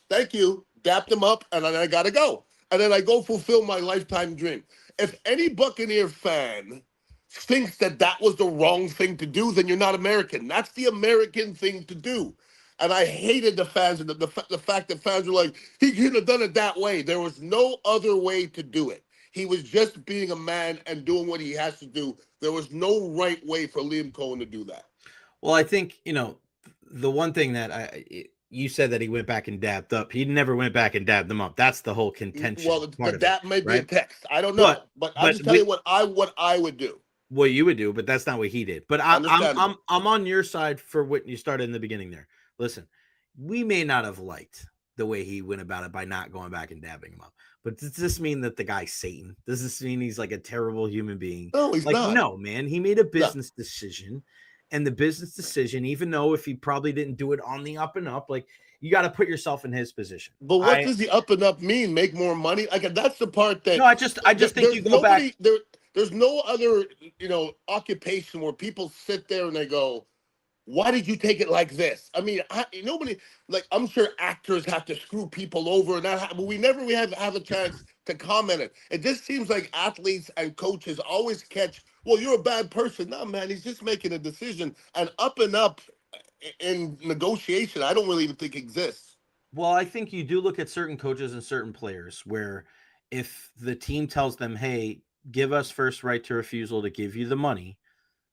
thank you. Dap them up, and then I got to go. And then I go fulfill my lifetime dream. If any Buccaneer fan thinks that was the wrong thing to do, then you're not American. That's the American thing to do. And I hated the fans and the fact that fans were like, he couldn't have done it that way. There was no other way to do it. He was just being a man and doing what he has to do. There was no right way for Liam Cohen to do that.
Well, I think, the one thing that you said that he went back and dabbed up. He never went back and dabbed them up. That's the whole contention.
Well, the dab may be a text. I don't know. But I'm just telling you what I would do.
What you would do, but that's not what he did. But I'm on your side for what you started in the beginning there. Listen, we may not have liked the way he went about it by not going back and dabbing him up, but does this mean that the guy's Satan? Does this mean he's like a terrible human being?
No, he's
like,
not.
No, man. He made a
No.
business decision, and the business decision, even though if he probably didn't do it on the up and up, like you got to put yourself in his position.
But what does the up and up mean? Make more money? Like that's the part that.
No, I just think you go back.
There's no other, occupation where people sit there and they go, "Why did you take it like this?" I mean, nobody. Like, I'm sure actors have to screw people over, and but we never have a chance to comment it. It just seems like athletes and coaches always catch. Well, you're a bad person. No, man, he's just making a decision. And up in negotiation, I don't really even think exists.
Well, I think you do look at certain coaches and certain players where if the team tells them, hey, give us first right to refusal to give you the money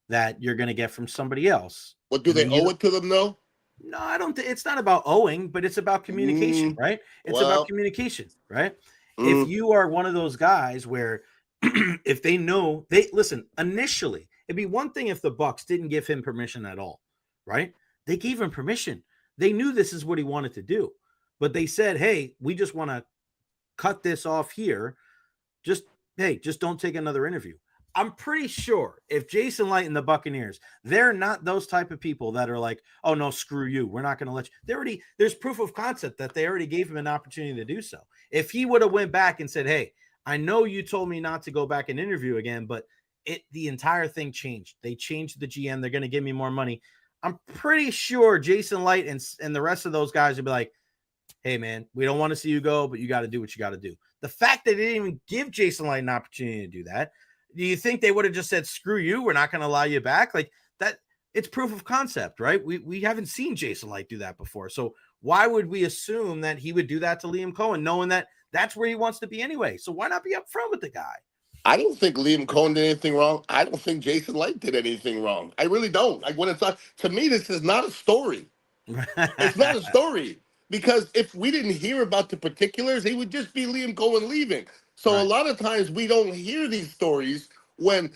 that you're going to get from somebody else.
What, do they owe it to them, though?
No, I don't think it's not about owing, but it's about communication, right? It's about communication, right? If you are one of those guys where if they know, listen, initially, it'd be one thing if the Bucks didn't give him permission at all, right? They gave him permission. They knew this is what he wanted to do, but they said, hey, we just want to cut this off here. Just don't take another interview. I'm pretty sure if Jason Light and the Buccaneers, they're not those type of people that are like, oh no, screw you, we're not going to let you. There's proof of concept that they already gave him an opportunity to do so. If he would have went back and said, hey, I know you told me not to go back and interview again, but the entire thing changed. They changed the GM. They're going to give me more money. I'm pretty sure Jason Light and the rest of those guys would be like, hey man, we don't want to see you go, but you got to do what you got to do. The fact that they didn't even give Jason Light an opportunity to do that, do you think they would have just said, screw you, we're not going to allow you back? Like that, it's proof of concept, right? We haven't seen Jason Light do that before. So why would we assume that he would do that to Liam Cohen, knowing that that's where he wants to be anyway? So why not be upfront with the guy?
I don't think Liam Cohen did anything wrong. I don't think Jason Light did anything wrong. I really don't. Like, when it's not, to me, this is not a story. It's not a story. Because if we didn't hear about the particulars, it would just be Liam Cohen leaving. So a lot of times we don't hear these stories when,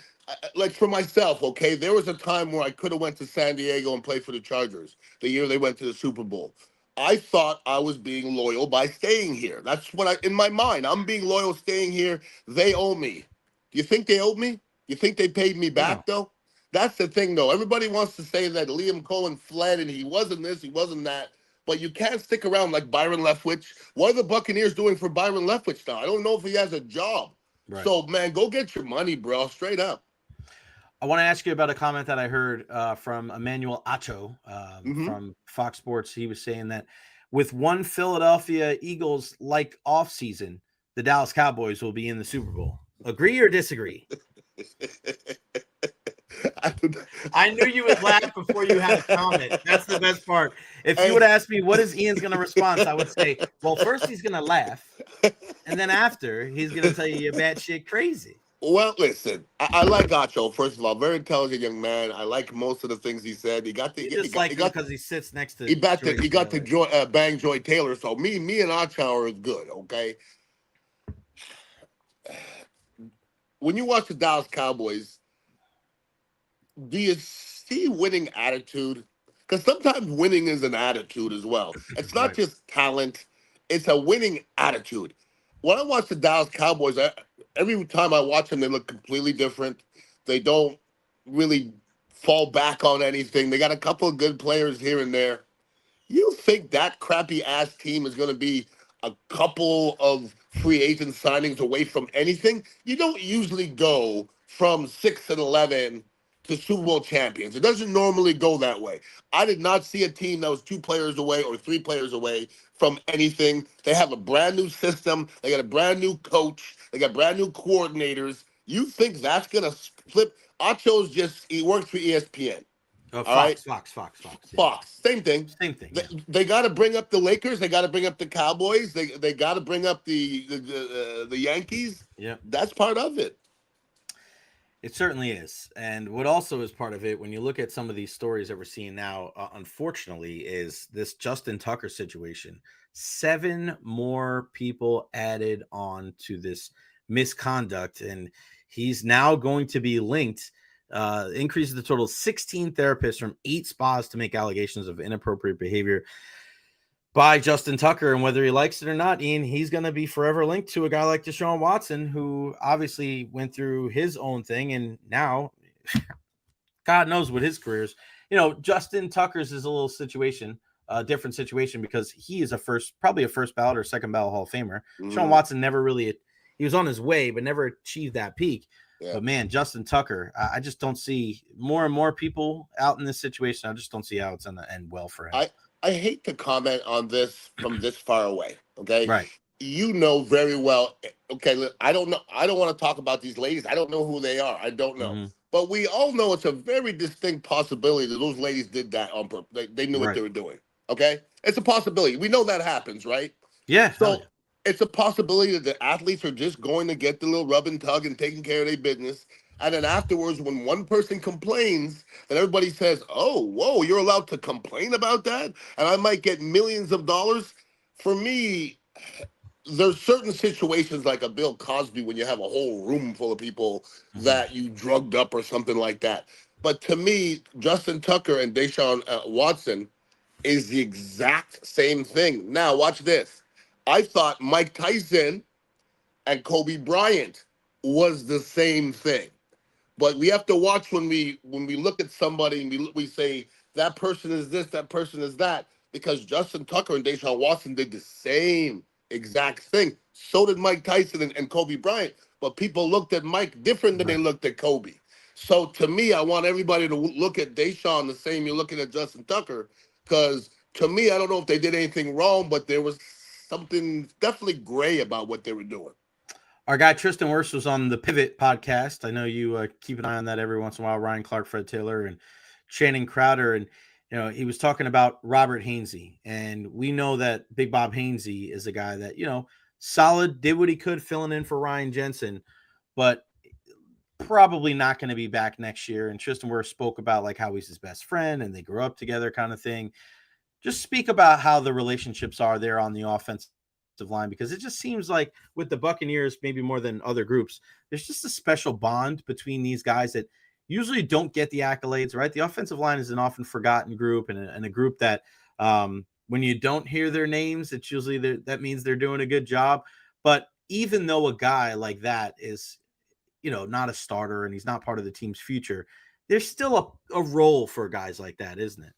like for myself, okay, there was a time where I could have went to San Diego and played for the Chargers the year they went to the Super Bowl. I thought I was being loyal by staying here. That's what in my mind, I'm being loyal staying here. They owe me. Do you think they owed me? You think they paid me back, though? That's the thing, though. Everybody wants to say that Liam Cohen fled and he wasn't this, he wasn't that. But you can't stick around like Byron Leftwich. What are the Buccaneers doing for Byron Leftwich now? I don't know if he has a job. Right. So, man, go get your money, bro. Straight up.
I want to ask you about a comment that I heard from Emmanuel Acho from Fox Sports. He was saying that with one Philadelphia Eagles-like offseason, the Dallas Cowboys will be in the Super Bowl. Agree or disagree? I knew you would laugh before you had a comment. That's the best part. If you would ask me what is Ian's going to respond, I would say, well, first he's going to laugh, and then after he's going to tell you you're batshit crazy.
Well, listen, I like Acho. First of all, very intelligent young man. I like most of the things he said. He got
because he sits next to.
He got to bang Joy Taylor. So me and Acho is good. Okay. When you watch the Dallas Cowboys, do you see winning attitude? Because sometimes winning is an attitude as well. It's not just talent. It's a winning attitude. When I watch the Dallas Cowboys, every time I watch them, they look completely different. They don't really fall back on anything. They got a couple of good players here and there. You think that crappy-ass team is going to be a couple of free agent signings away from anything? You don't usually go from 6-11 to Super Bowl champions. It doesn't normally go that way. I did not see a team that was 2 players away or 3 players away from anything. They have a brand new system. They got a brand new coach. They got brand new coordinators. You think that's going to flip? Acho's he works for ESPN.
Fox.
Same thing. They got to bring up the Lakers. They got to bring up the Cowboys. They got to bring up the Yankees.
Yeah,
that's part of it.
It certainly is. And what also is part of it, when you look at some of these stories that we're seeing now, unfortunately, is this Justin Tucker situation. 7 more people added on to this misconduct, and he's now going to be linked. Increases the total 16 therapists from 8 spas to make allegations of inappropriate behavior. by Justin Tucker. And whether he likes it or not, Ian, he's going to be forever linked to a guy like Deshaun Watson, who obviously went through his own thing. And now God knows what his career is. Justin Tucker's is a little situation, a different situation, because he is probably a first ballot or second ballot Hall of Famer. Deshaun Watson never really, he was on his way, but never achieved that peak. Yeah. But man, Justin Tucker, I just don't see more and more people out in this situation. I just don't see how it's going to end well for him.
I hate to comment on this from this far away. Okay.
Right.
You know very well. Okay. I don't know. I don't want to talk about these ladies. I don't know who they are. I don't know. Mm-hmm. But we all know it's a very distinct possibility that those ladies did that on purpose. They knew what they were doing. Okay. It's a possibility. We know that happens, right?
Yeah.
So it's a possibility that the athletes are just going to get the little rub and tug and taking care of their business. And then afterwards, when one person complains, then everybody says, oh, whoa, you're allowed to complain about that? And I might get millions of dollars. For me, there's certain situations like a Bill Cosby when you have a whole room full of people that you drugged up or something like that. But to me, Justin Tucker and Deshaun Watson is the exact same thing. Now, watch this. I thought Mike Tyson and Kobe Bryant was the same thing. But we have to watch when we look at somebody and we say that person is this, that person is that, because Justin Tucker and Deshaun Watson did the same exact thing. So did Mike Tyson and Kobe Bryant. But people looked at Mike different than they looked at Kobe. So to me, I want everybody to look at Deshaun the same you're looking at Justin Tucker, because to me, I don't know if they did anything wrong, but there was something definitely gray about what they were doing.
Our guy Tristan Wirfs was on the Pivot podcast. I know you keep an eye on that every once in a while. Ryan Clark, Fred Taylor, and Channing Crowder. And, he was talking about Robert Hainsey. And we know that Big Bob Hainsey is a guy that, solid, did what he could filling in for Ryan Jensen, but probably not going to be back next year. And Tristan Wirfs spoke about like how he's his best friend and they grew up together kind of thing. Just speak about how the relationships are there on the offensive line, because it just seems like with the Buccaneers, maybe more than other groups, there's just a special bond between these guys that usually don't get the accolades, right? The offensive line is an often forgotten group and a group that when you don't hear their names, it's usually that means they're doing a good job. But even though a guy like that is, not a starter and he's not part of the team's future, there's still a role for guys like that, isn't it?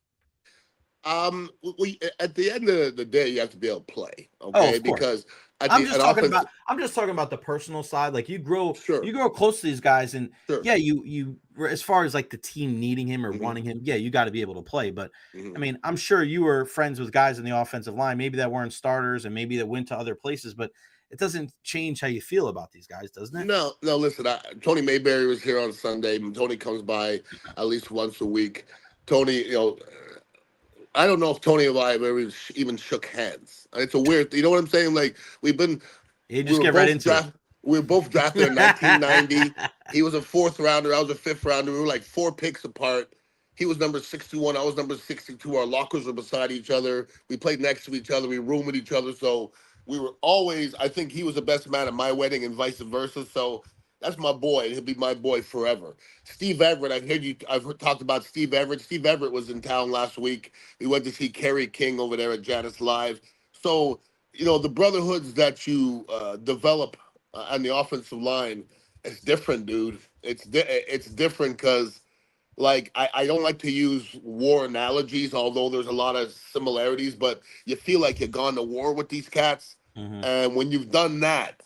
At the end of the day, you have to be able to play, okay? Because
I'm just talking about the personal side. Like you grow close to these guys, and you as far as like the team needing him or wanting him, you got to be able to play. But I mean, I'm sure you were friends with guys in the offensive line, maybe that weren't starters and maybe that went to other places, but it doesn't change how you feel about these guys, doesn't it?
No. Listen, Tony Mayberry was here on Sunday. Tony comes by at least once a week. Tony, I don't know if Tony and I have ever even shook hands. It's a weird, you know what I'm saying? Like
you just get right into it.
We were both drafted in 1990. He was a fourth rounder. I was a fifth rounder. We were like 4 picks apart. He was number 61. I was number 62. Our lockers were beside each other. We played next to each other. We roomed with each other. So we were always, I think he was the best man at my wedding and vice versa. So that's my boy. He'll be my boy forever. Steve Everett, I've talked about Steve Everett. Steve Everett was in town last week. We went to see Kerry King over there at Janice Live. So, the brotherhoods that you develop on the offensive line, it's different, dude. It's different because, like, I don't like to use war analogies, although there's a lot of similarities, but you feel like you've gone to war with these cats. And when you've done that,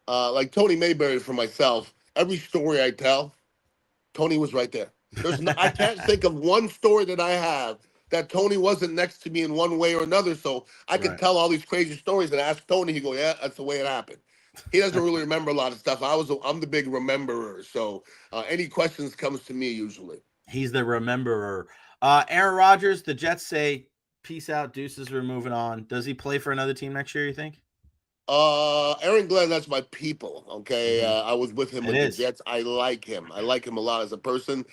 like Tony Mayberry for myself, every story I tell, Tony was right there. I can't think of one story that I have that Tony wasn't next to me in one way or another. So I could tell all these crazy stories and ask Tony. He go, yeah, that's the way it happened. He doesn't really remember a lot of stuff. I'm the big rememberer. So any questions comes to me usually.
He's the rememberer. Aaron Rodgers, the Jets say, peace out, deuces, we're moving on. Does he play for another team next year, you think?
Aaron Glenn, that's my people. Okay. I was with him with the Jets. I like him. I like him a lot as a person.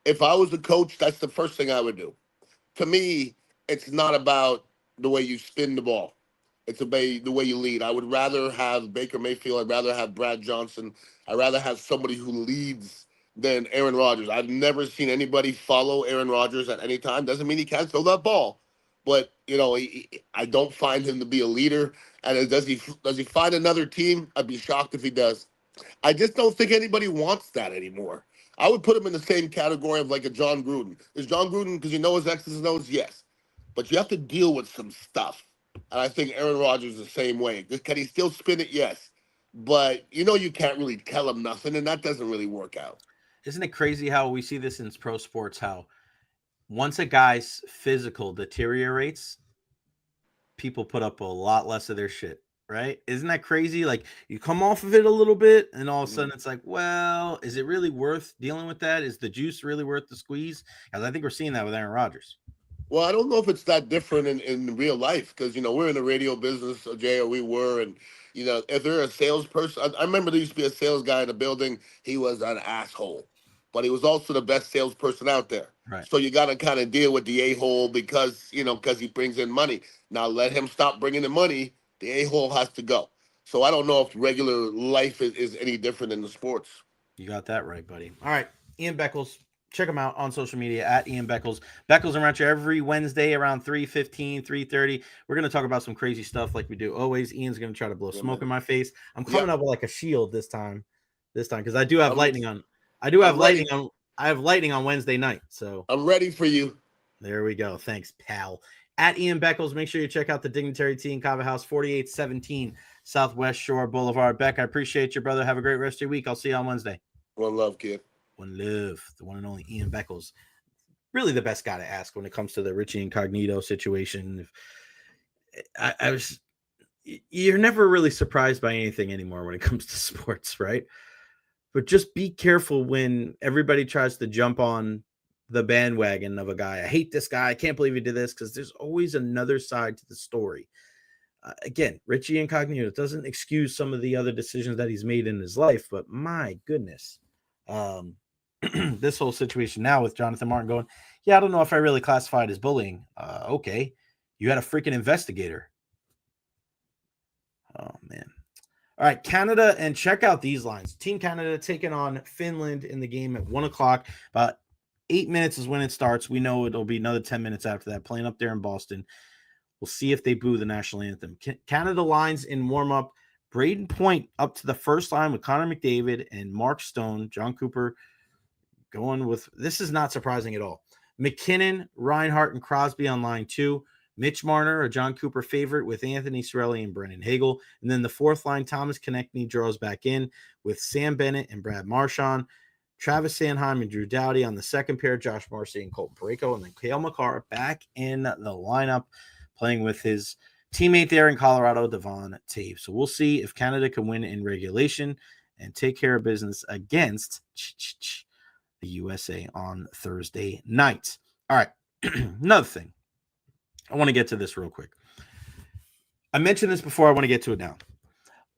If I was the coach, that's the first thing I would do. To me, it's not about the way you spin the ball. It's about the way you lead. I would rather have Baker Mayfield. I'd rather have Brad Johnson. I'd rather have somebody who leads than Aaron Rodgers. I've never seen anybody follow Aaron Rodgers at any time. Doesn't mean he can't throw that ball. but I don't find him to be a leader. And does he find another team? I'd be shocked if he does. I just don't think anybody wants that anymore. I would put him in the same category of like a John Gruden. Is John Gruden because you know his X's and O's? Yes. But you have to deal with some stuff. And I think Aaron Rodgers is the same way. Can he still spin it? Yes. But you can't really tell him nothing, and that doesn't really work out.
Isn't it crazy how we see this in pro sports, how once a guy's physical deteriorates, people put up a lot less of their shit, right? Isn't that crazy? Like you come off of it a little bit and all of a sudden it's like, well, is it really worth dealing with that? Is the juice really worth the squeeze? Because I think we're seeing that with Aaron Rodgers.
Well, I don't know if it's that different in real life because, we're in the radio business, Jay, or we were. And, if they're a salesperson, I remember there used to be a sales guy in the building. He was an asshole, but he was also the best salesperson out there.
Right.
So you got to kind of deal with the a-hole because he brings in money. Now let him stop bringing in money. The a-hole has to go. So I don't know if regular life is any different in the sports.
You got that right, buddy. All right. Ian Beckles. Check him out on social media at Ian Beckles. Beckles and Recher every Wednesday around 3:15, 3:30. We're going to talk about some crazy stuff like we do always. Ian's going to try to blow smoke in my face. I'm coming up with like a shield this time because I do have lightning on. I have lightning on Wednesday night. So
I'm ready for you.
There we go. Thanks, pal. At Ian Beckles, make sure you check out the Dignitary Tea in Kava House, 4817 Southwest Shore Boulevard. Beck, I appreciate you, brother. Have a great rest of your week. I'll see you on Wednesday.
One love, kid.
One love, the one and only Ian Beckles. Really the best guy to ask when it comes to the Richie Incognito situation. You're never really surprised by anything anymore when it comes to sports, right? But just be careful when everybody tries to jump on the bandwagon of a guy. I hate this guy. I can't believe he did this, because there's always another side to the story. Again, Richie Incognito doesn't excuse some of the other decisions that he's made in his life, but my goodness. This whole situation now with Jonathan Martin going, yeah, I don't know if I really classified as bullying. Okay. You had a freaking investigator. Oh, man. All right, Canada, and check out these lines. Team Canada taking on Finland in the game at 1 o'clock. About 8 minutes is when it starts. We know it'll be another 10 minutes after that, playing up there in Boston. We'll see if they boo the national anthem. Canada lines in warm-up. Braden Point up to the first line with Connor McDavid and Mark Stone. John Cooper going with, this is not surprising at all. McKinnon, Reinhart, and Crosby on line 2. Mitch Marner, a John Cooper favorite, with Anthony Cirelli and Brendan Hagel. And then the fourth line, Thomas Konechny draws back in with Sam Bennett and Brad Marchand. Travis Sanheim and Drew Doughty on the second pair, Josh Marcy and Colton Parayko. And then Cale Makar back in the lineup, playing with his teammate there in Colorado, Devon Toews. So we'll see if Canada can win in regulation and take care of business against the USA on Thursday night. All right, another thing. I want to get to this real quick. I mentioned this before. I want to get to it now.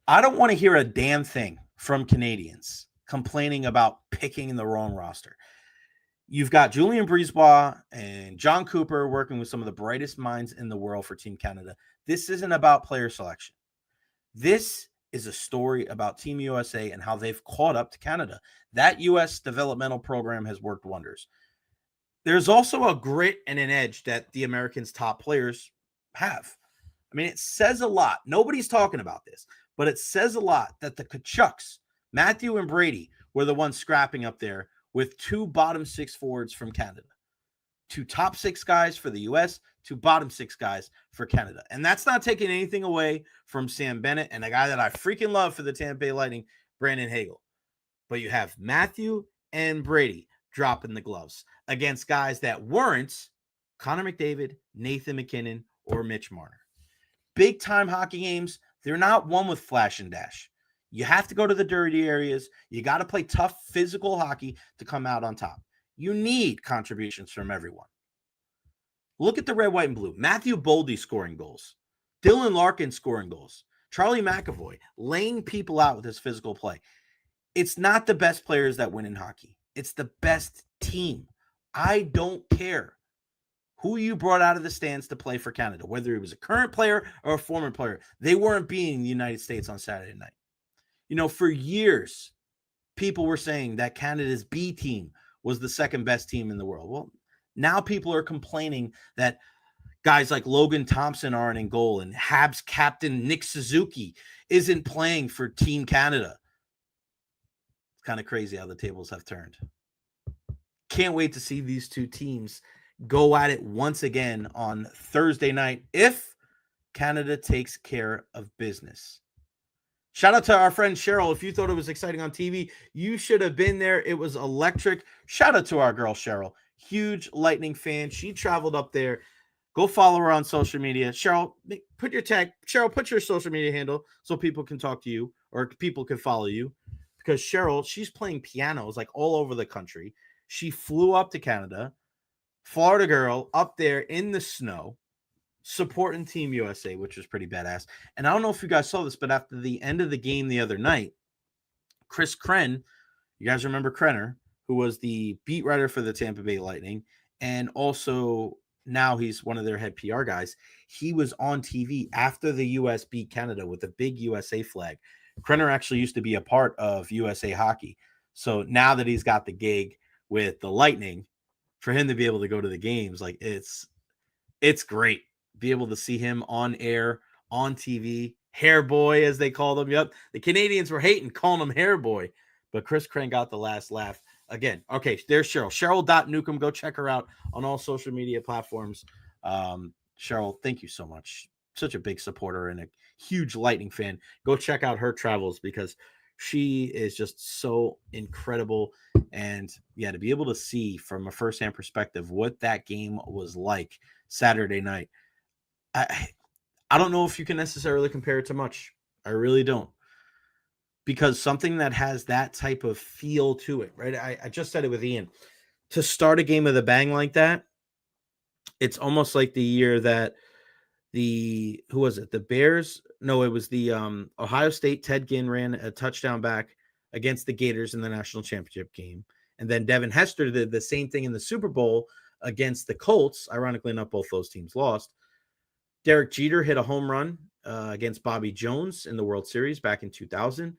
I don't want to hear a damn thing from Canadians complaining about picking the wrong roster. You've got Julien Brisebois and John Cooper working with some of the brightest minds in the world for Team Canada. This isn't about player selection. This is a story about Team USA and how they've caught up to Canada. That U.S. developmental program has worked wonders. There's also a grit and an edge that the Americans' top players have. I mean, it says a lot. Nobody's talking about this, but it says a lot that the Kachucks, Matthew and Brady, were the ones scrapping up there with 2 bottom 6 forwards from Canada. 2 top 6 guys for the U.S., 2 bottom 6 guys for Canada. And that's not taking anything away from Sam Bennett and a guy that I freaking love for the Tampa Bay Lightning, Brandon Hagel. But you have Matthew and Brady dropping the gloves against guys that weren't Connor McDavid, Nathan McKinnon, or Mitch Marner. Big-time hockey games, they're not won with flash and dash. You have to go to the dirty areas. You got to play tough physical hockey to come out on top. You need contributions from everyone. Look at the red, white, and blue. Matthew Boldy scoring goals. Dylan Larkin scoring goals. Charlie McAvoy laying people out with his physical play. It's not the best players that win in hockey. It's the best team. I don't care who you brought out of the stands to play for Canada, whether he was a current player or a former player. They weren't beating the United States on Saturday night. You know, for years, people were saying that Canada's B team was the second best team in the world. Well, now people are complaining that Guys like Logan Thompson aren't in goal, and Habs captain Nick Suzuki isn't playing for Team Canada. It's kind of crazy how the tables have turned. Can't wait to see these two teams go at it once again on Thursday night if Canada takes care of business. Shout out to our friend Cheryl. If you thought it was exciting on TV, you should have been there. It was electric. Shout out to our girl Cheryl. Huge Lightning fan. She traveled up there. Go follow her on social media. Cheryl, put your social media handle so people can talk to you or people can follow you. Because Cheryl, she's playing pianos like all over the country. She flew up to Canada, Florida girl, up there in the snow, supporting Team USA, which was pretty badass. And I don't know if you guys saw this, but after the end of the game the other night, Chris Krenn, you guys remember Krenner, who was the beat writer for the Tampa Bay Lightning, and also now he's one of their head PR guys. He was on TV after the US beat Canada with a big USA flag. Krenner actually used to be a part of USA Hockey. So now that he's got the gig with the Lightning, for him to be able to go to the games, like it's great. Be able to see him on air, on TV, hair boy, as they called him. Yep. The Canadians were hating, calling him hair boy, but Chris Krenn got the last laugh. Again, okay, there's Cheryl. Cheryl.Newcomb. Go check her out on all social media platforms. Cheryl, thank you so much. Such a big supporter and a huge Lightning fan. Go check out her travels because she is just so incredible. And yeah, to be able to see from a firsthand perspective what that game was like Saturday night, I don't know if you can necessarily compare it to much. I really don't. Because something that has that type of feel to it, right? I just said it with Ian. To start a game with a bang like that, it's almost like the year that who was it? The Bears? No, it was the Ohio State. Ted Ginn ran a touchdown back against the Gators in the national championship game. And then Devin Hester did the same thing in the Super Bowl against the Colts. Ironically enough, both those teams lost. Derek Jeter hit a home run against Bobby Jones in the World Series back in 2000.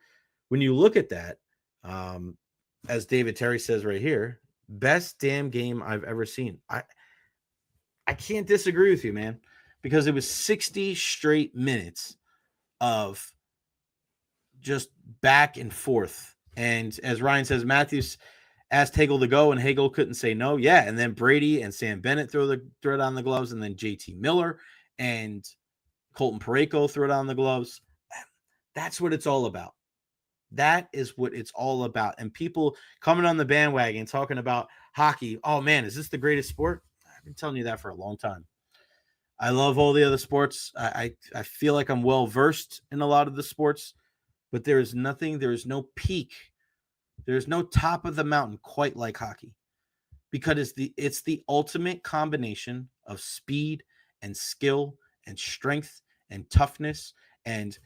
When you look at that, as David Terry says right here, best damn game I've ever seen. I can't disagree with you, man, because it was 60 straight minutes of just back and forth. And as Ryan says, Matthews asked Hagel to go, and Hagel couldn't say no. Yeah, and then Brady and Sam Bennett throw it on the gloves, and then JT Miller and Colton Parayko throw it on the gloves. That's what it's all about. That is what it's all about. And people coming on the bandwagon talking about hockey. Oh, man, is this the greatest sport? I've been telling you that for a long time. I love all the other sports. I feel like I'm well-versed in a lot of the sports, but there is no peak. There's no top of the mountain quite like hockey because it's the ultimate combination of speed and skill and strength and toughness. And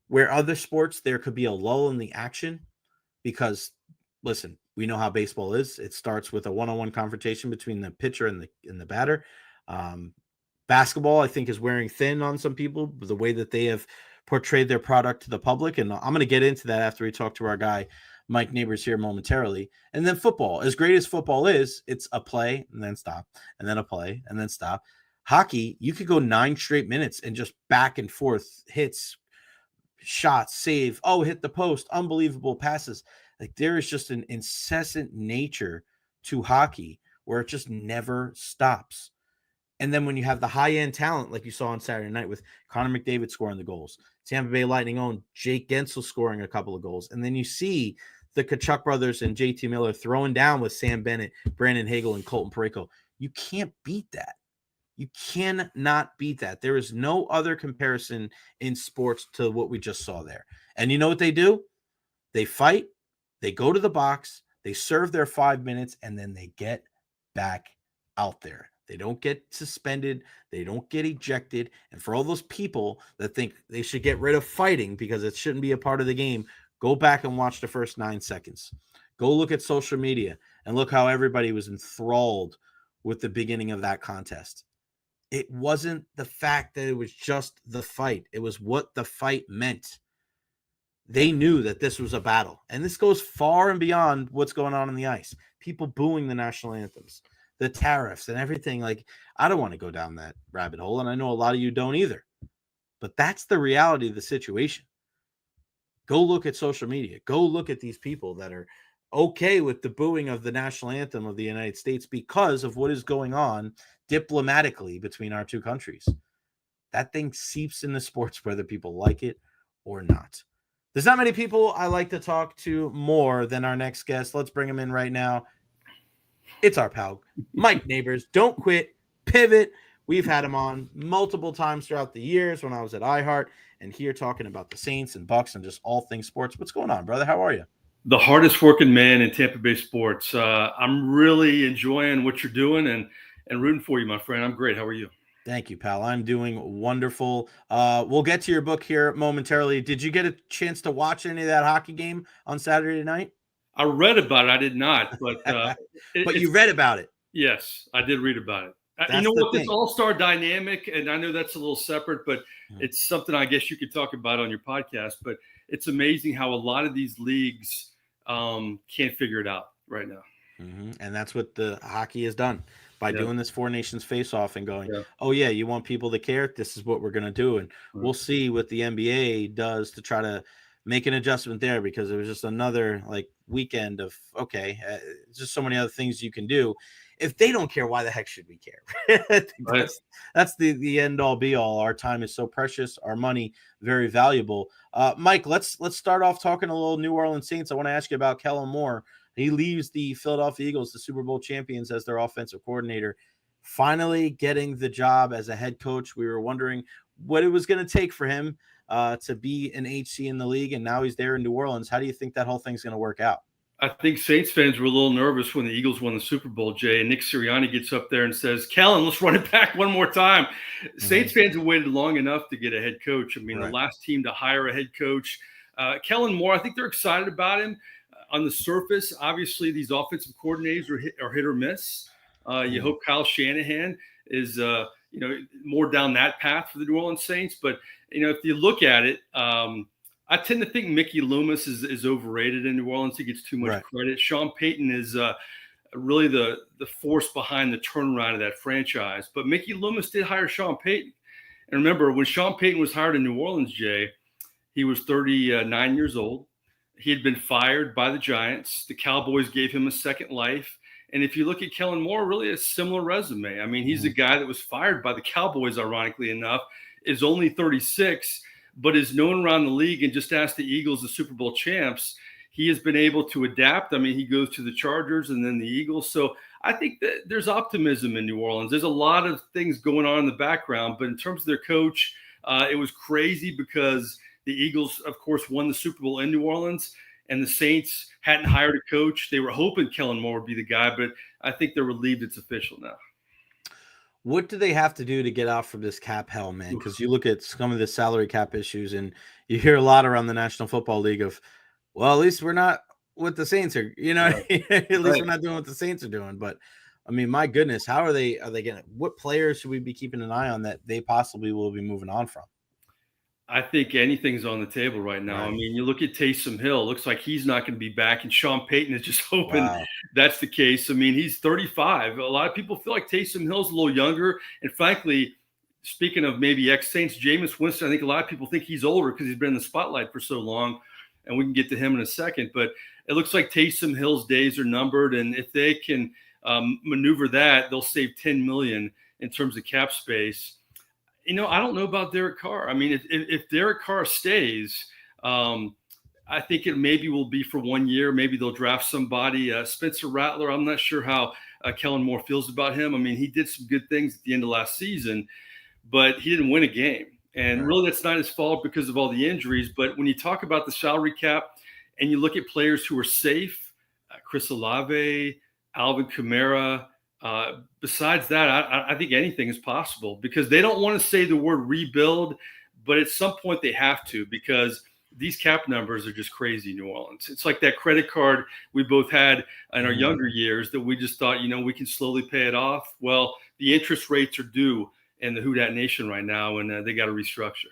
where other sports, there could be a lull in the action because, listen, we know how baseball is. It starts with a one-on-one confrontation between the pitcher and the batter. Basketball, I think, is wearing thin on some people, the way that they have portrayed their product to the public. And I'm going to get into that after we talk to our guy, Mike Nabors, here momentarily. And then football, as great as football is, it's a play and then stop, and then a play and then stop. Hockey, you could go 9 straight minutes and just back and forth hits, shots, save, hit the post, unbelievable passes. Like there is just an incessant nature to hockey where it just never stops. And then when you have the high-end talent, like you saw on Saturday night with Connor McDavid scoring the goals, Tampa Bay Lightning own Jake Gensel scoring a couple of goals, and then you see the Tkachuk brothers and JT Miller throwing down with Sam Bennett, Brandon Hagel, and Colton Parayko. You can't beat that. You cannot beat that. There is no other comparison in sports to what we just saw there. And you know what they do? They fight, they go to the box, they serve their 5 minutes, and then they get back out there. They don't get suspended. They don't get ejected. And for all those people that think they should get rid of fighting because it shouldn't be a part of the game, go back and watch the first 9 seconds. Go look at social media and look how everybody was enthralled with the beginning of that contest. It wasn't the fact that it was just the fight. It was what the fight meant. They knew that this was a battle. And this goes far and beyond what's going on the ice. People booing the national anthems. the tariffs and everything. Like, I don't want to go down that rabbit hole, and I know a lot of you don't either. But that's the reality of the situation. Go look at social media. Go look at these people that are okay with the booing of the national anthem of the United States because of what is going on diplomatically between our two countries. That thing seeps into sports whether people like it or not. There's not many people I like to talk to more than our next guest. Let's bring him in right now. It's our pal, Mike Nabors. Don't quit, pivot. We've had him on multiple times throughout the years when I was at iHeart and here talking about the Saints and Bucks and just all things sports. What's going on, brother? How are you?
The hardest working man in Tampa Bay sports. I'm really enjoying what you're doing and rooting for you, my friend. I'm great. How are you?
Thank you, pal. I'm doing wonderful. We'll get to your book here momentarily. Did you get a chance to watch any of that hockey game on Saturday night?
I read about it. I did not, but
but you read about it.
Yes, I did read about it.
That's
you know
the
what?
thing.
This all-star dynamic, and I know that's a little separate, but it's something I guess you could talk about on your podcast. But it's amazing how a lot of these leagues can't figure it out right now.
Mm-hmm. And that's what the hockey has done by doing this Four Nations face-off and going, oh, yeah, you want people to care? This is what we're going to do. And we'll see what the NBA does to try to make an adjustment there, because it was just another like weekend of, just so many other things you can do. If they don't care, why the heck should we care? That's the end all be all. Our time is so precious. Our money, very valuable. Mike, let's start off talking a little New Orleans Saints. I want to ask you about Kellen Moore. He leaves the Philadelphia Eagles, the Super Bowl champions, as their offensive coordinator, finally getting the job as a head coach. We were wondering what it was going to take for him to be an HC in the league, and now he's there in New Orleans. How do you think that whole thing's going to work out?
I think Saints fans were a little nervous when the Eagles won the Super Bowl, Jay, and Nick Sirianni gets up there and says, Kellen, let's run it back one more time. Mm-hmm. Saints fans have waited long enough to get a head coach. I mean, the last team to hire a head coach, Kellen Moore, I think they're excited about him. On the surface, obviously, these offensive coordinators are hit or miss. You hope Kyle Shanahan is, more down that path for the New Orleans Saints. But, if you look at it, I tend to think Mickey Loomis is overrated in New Orleans. He gets too much credit. Sean Payton is really the force behind the turnaround of that franchise. But Mickey Loomis did hire Sean Payton. And remember, when Sean Payton was hired in New Orleans, Jay, he was 39 years old. He had been fired by the Giants. The Cowboys gave him a second life. And if you look at Kellen Moore, really a similar resume. I mean, he's a guy that was fired by the Cowboys, ironically enough, is only 36, but is known around the league. And just ask the Eagles, the Super Bowl champs, he has been able to adapt. I mean, he goes to the Chargers and then the Eagles. So I think that there's optimism in New Orleans. There's a lot of things going on in the background. But in terms of their coach, it was crazy because the Eagles, of course, won the Super Bowl in New Orleans, and the Saints hadn't hired a coach. They were hoping Kellen Moore would be the guy, but I think they're relieved it's official now.
What do they have to do to get out from this cap hell, man? Because you look at some of the salary cap issues, and you hear a lot around the National Football League of, well, at least we're not what the Saints are, at least we're not doing what the Saints are doing. But I mean, my goodness, how are they getting? What players should we be keeping an eye on that they possibly will be moving on from?
I think anything's on the table right now. Right. I mean, you look at Taysom Hill, looks like he's not going to be back, and Sean Payton is just hoping that's the case. I mean, he's 35. A lot of people feel like Taysom Hill's a little younger. And frankly, speaking of maybe ex-Saints, Jameis Winston, I think a lot of people think he's older because he's been in the spotlight for so long, and we can get to him in a second. But it looks like Taysom Hill's days are numbered, and if they can maneuver that, they'll save $10 million in terms of cap space. I don't know about Derek Carr. I mean, if Derek Carr stays, I think it maybe will be for 1 year. Maybe they'll draft somebody. Spencer Rattler, I'm not sure how Kellen Moore feels about him. I mean, he did some good things at the end of last season, but he didn't win a game. And really, that's not his fault because of all the injuries. But when you talk about the salary cap and you look at players who are safe, Chris Olave, Alvin Kamara, besides that, I think anything is possible because they don't want to say the word rebuild, but at some point they have to because these cap numbers are just crazy in New Orleans. It's like that credit card we both had in our younger years that we just thought, we can slowly pay it off. Well, the interest rates are due in the Who Dat Nation right now, and they got to restructure.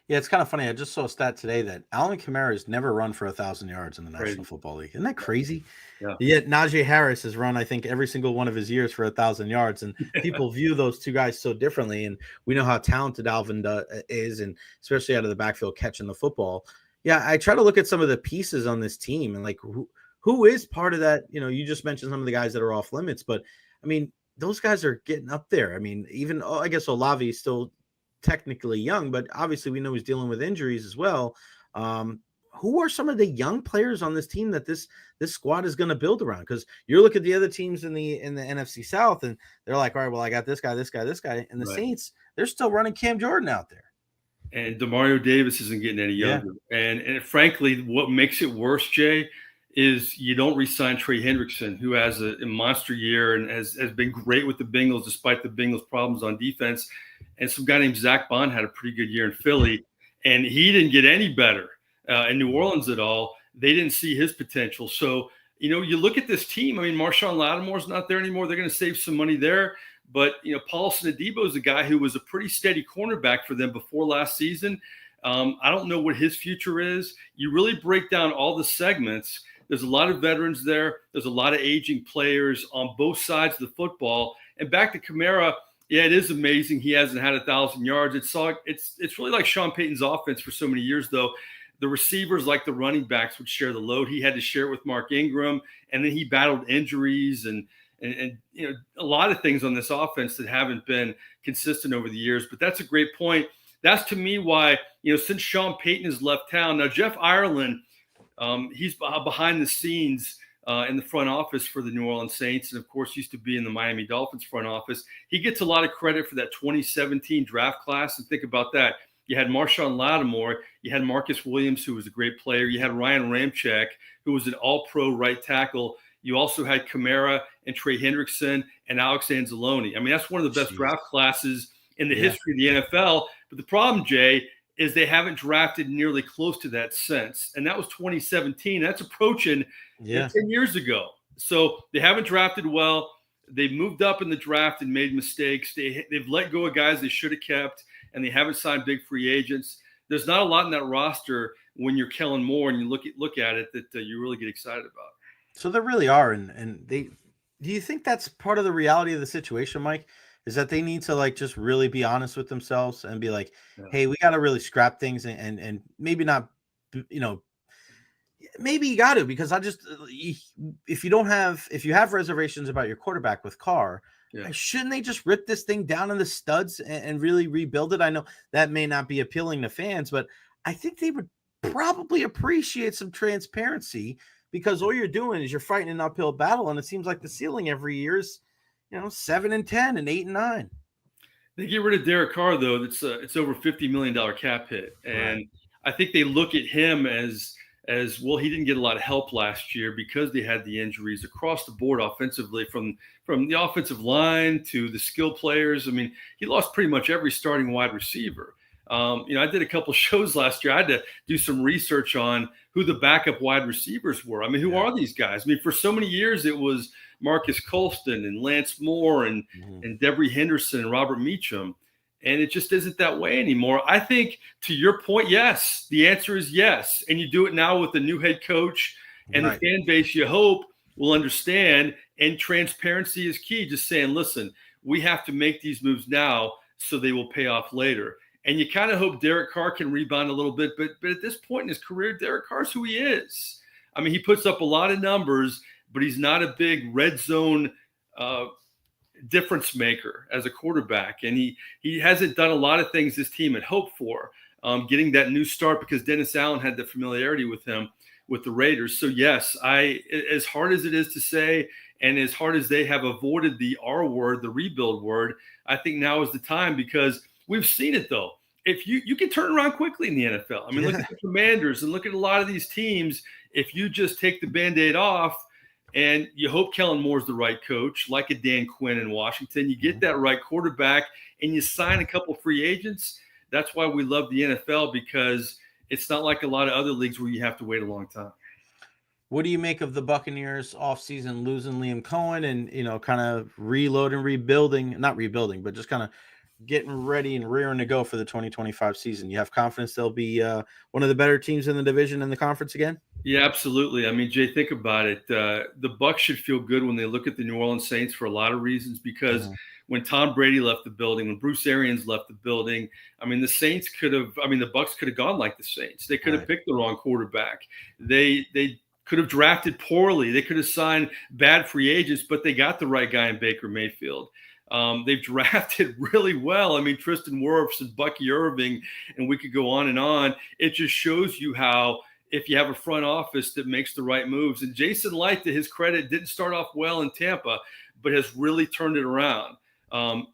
Yeah, it's kind of funny. I just saw a stat today that Alvin Kamara has never run for 1,000 yards in the
Crazy.
National Football League. Isn't that crazy?
Yeah.
Yet Najee Harris has run, I think, every single one of his years for 1,000 yards, and people view those two guys so differently. And we know how talented Alvin is, and especially out of the backfield catching the football. Yeah, I try to look at some of the pieces on this team and like who is part of that. You know, you just mentioned some of the guys that are off limits, but I mean, those guys are getting up there. I mean, even I guess Olave is still technically young, but obviously we know he's dealing with injuries as well. Who are some of the young players on this team that this squad is going to build around? Because you look at the other teams in the NFC South, and they're like, all right, well, I got this guy, and the Saints, they're still running Cam Jordan out there.
And Demario Davis isn't getting any younger. Yeah. And frankly, what makes it worse, Jay, is you don't re-sign Trey Hendrickson, who has a monster year and has been great with the Bengals despite the Bengals' problems on defense. And some guy named Zach Bond had a pretty good year in Philly, and he didn't get any better in New Orleans at all. They didn't see his potential. So, you know, you look at this team. I mean, Marshawn Lattimore's not there anymore. They're going to save some money there. But, you know, Paulson Adebo is a guy who was a pretty steady cornerback for them before last season. I don't know what his future is. You really break down all the segments. There's a lot of veterans there. There's a lot of aging players on both sides of the football. And back to Kamara, yeah, it is amazing he hasn't had 1,000 yards. It's really like Sean Payton's offense for so many years, though. The receivers, like the running backs, would share the load. He had to share it with Mark Ingram, and then he battled injuries and you know, a lot of things on this offense that haven't been consistent over the years. But that's a great point. That's to me why, you know, since Sean Payton has left town, now Jeff Ireland, he's behind the scenes in the front office for the New Orleans Saints, and of course used to be in the Miami Dolphins front office. He gets a lot of credit for that 2017 draft class. And think about that. You had Marshawn Lattimore, you had Marcus Williams, who was a great player. You had Ryan Ramczyk, who was an all-pro right tackle. You also had Kamara and Trey Hendrickson and Alex Anzalone. I mean, that's one of the best draft classes in the history of the NFL. But the problem, Jay, is they haven't drafted nearly close to that since. And that was 2017. That's approaching 10 years ago. So they haven't drafted well. They've moved up in the draft and made mistakes. They've let go of guys they should have kept, and they haven't signed big free agents. There's not a lot in that roster when you're Kellen Moore and you look at it that you really get excited about.
So there really are, and they. Do you think that's part of the reality of the situation, Mike? Is that they need to like just really be honest with themselves and be like, hey, we got to really scrap things and maybe not, you know, maybe you got to, because if you have reservations about your quarterback with Carr, shouldn't they just rip this thing down in the studs and really rebuild it? I know that may not be appealing to fans, but I think they would probably appreciate some transparency, because all you're doing is you're fighting an uphill battle, and it seems like the ceiling every year is, you know, 7-10 and 8-9.
They get rid of Derek Carr, though. It's over $50 million cap hit, and I think they look at him as well. He didn't get a lot of help last year because they had the injuries across the board offensively, from the offensive line to the skill players. I mean, he lost pretty much every starting wide receiver. You know, I did a couple shows last year. I had to do some research on who the backup wide receivers were. I mean, who are these guys? I mean, for so many years it was Marcus Colston and Lance Moore and Devery Henderson and Robert Meacham. And it just isn't that way anymore. I think, to your point, yes, the answer is yes. And you do it now with the new head coach and the fan base, you hope, will understand. And transparency is key. Just saying, listen, we have to make these moves now so they will pay off later. And you kind of hope Derek Carr can rebound a little bit. But at this point in his career, Derek Carr's who he is. I mean, he puts up a lot of numbers, but he's not a big red zone difference maker as a quarterback. And he hasn't done a lot of things this team had hoped for, getting that new start, because Dennis Allen had the familiarity with him with the Raiders. So, yes, as hard as it is to say, and as hard as they have avoided the R word, the rebuild word, I think now is the time, because we've seen it, though. If you can turn around quickly in the NFL. I mean, look at the Commanders and look at a lot of these teams. If you just take the Band-Aid off and you hope Kellen Moore's the right coach, like a Dan Quinn in Washington, you get that right quarterback and you sign a couple free agents. That's why we love the NFL, because it's not like a lot of other leagues where you have to wait a long time.
What do you make of the Buccaneers offseason losing Liam Cohen and, you know, kind of rebuilding, not rebuilding, but just kind of getting ready and rearing to go for the 2025 season. You have confidence they'll be one of the better teams in the division in the conference again?
Yeah, absolutely. I mean, Jay, think about it. The Bucs should feel good when they look at the New Orleans Saints for a lot of reasons, because when Tom Brady left the building, when Bruce Arians left the building, I mean, the Bucs could have gone like the Saints. They could have picked the wrong quarterback. They could have drafted poorly. They could have signed bad free agents, but they got the right guy in Baker Mayfield. They've drafted really well. I mean, Tristan Wirfs and Bucky Irving, and we could go on and on. It just shows you how, if you have a front office that makes the right moves. And Jason Light, to his credit, didn't start off well in Tampa, but has really turned it around.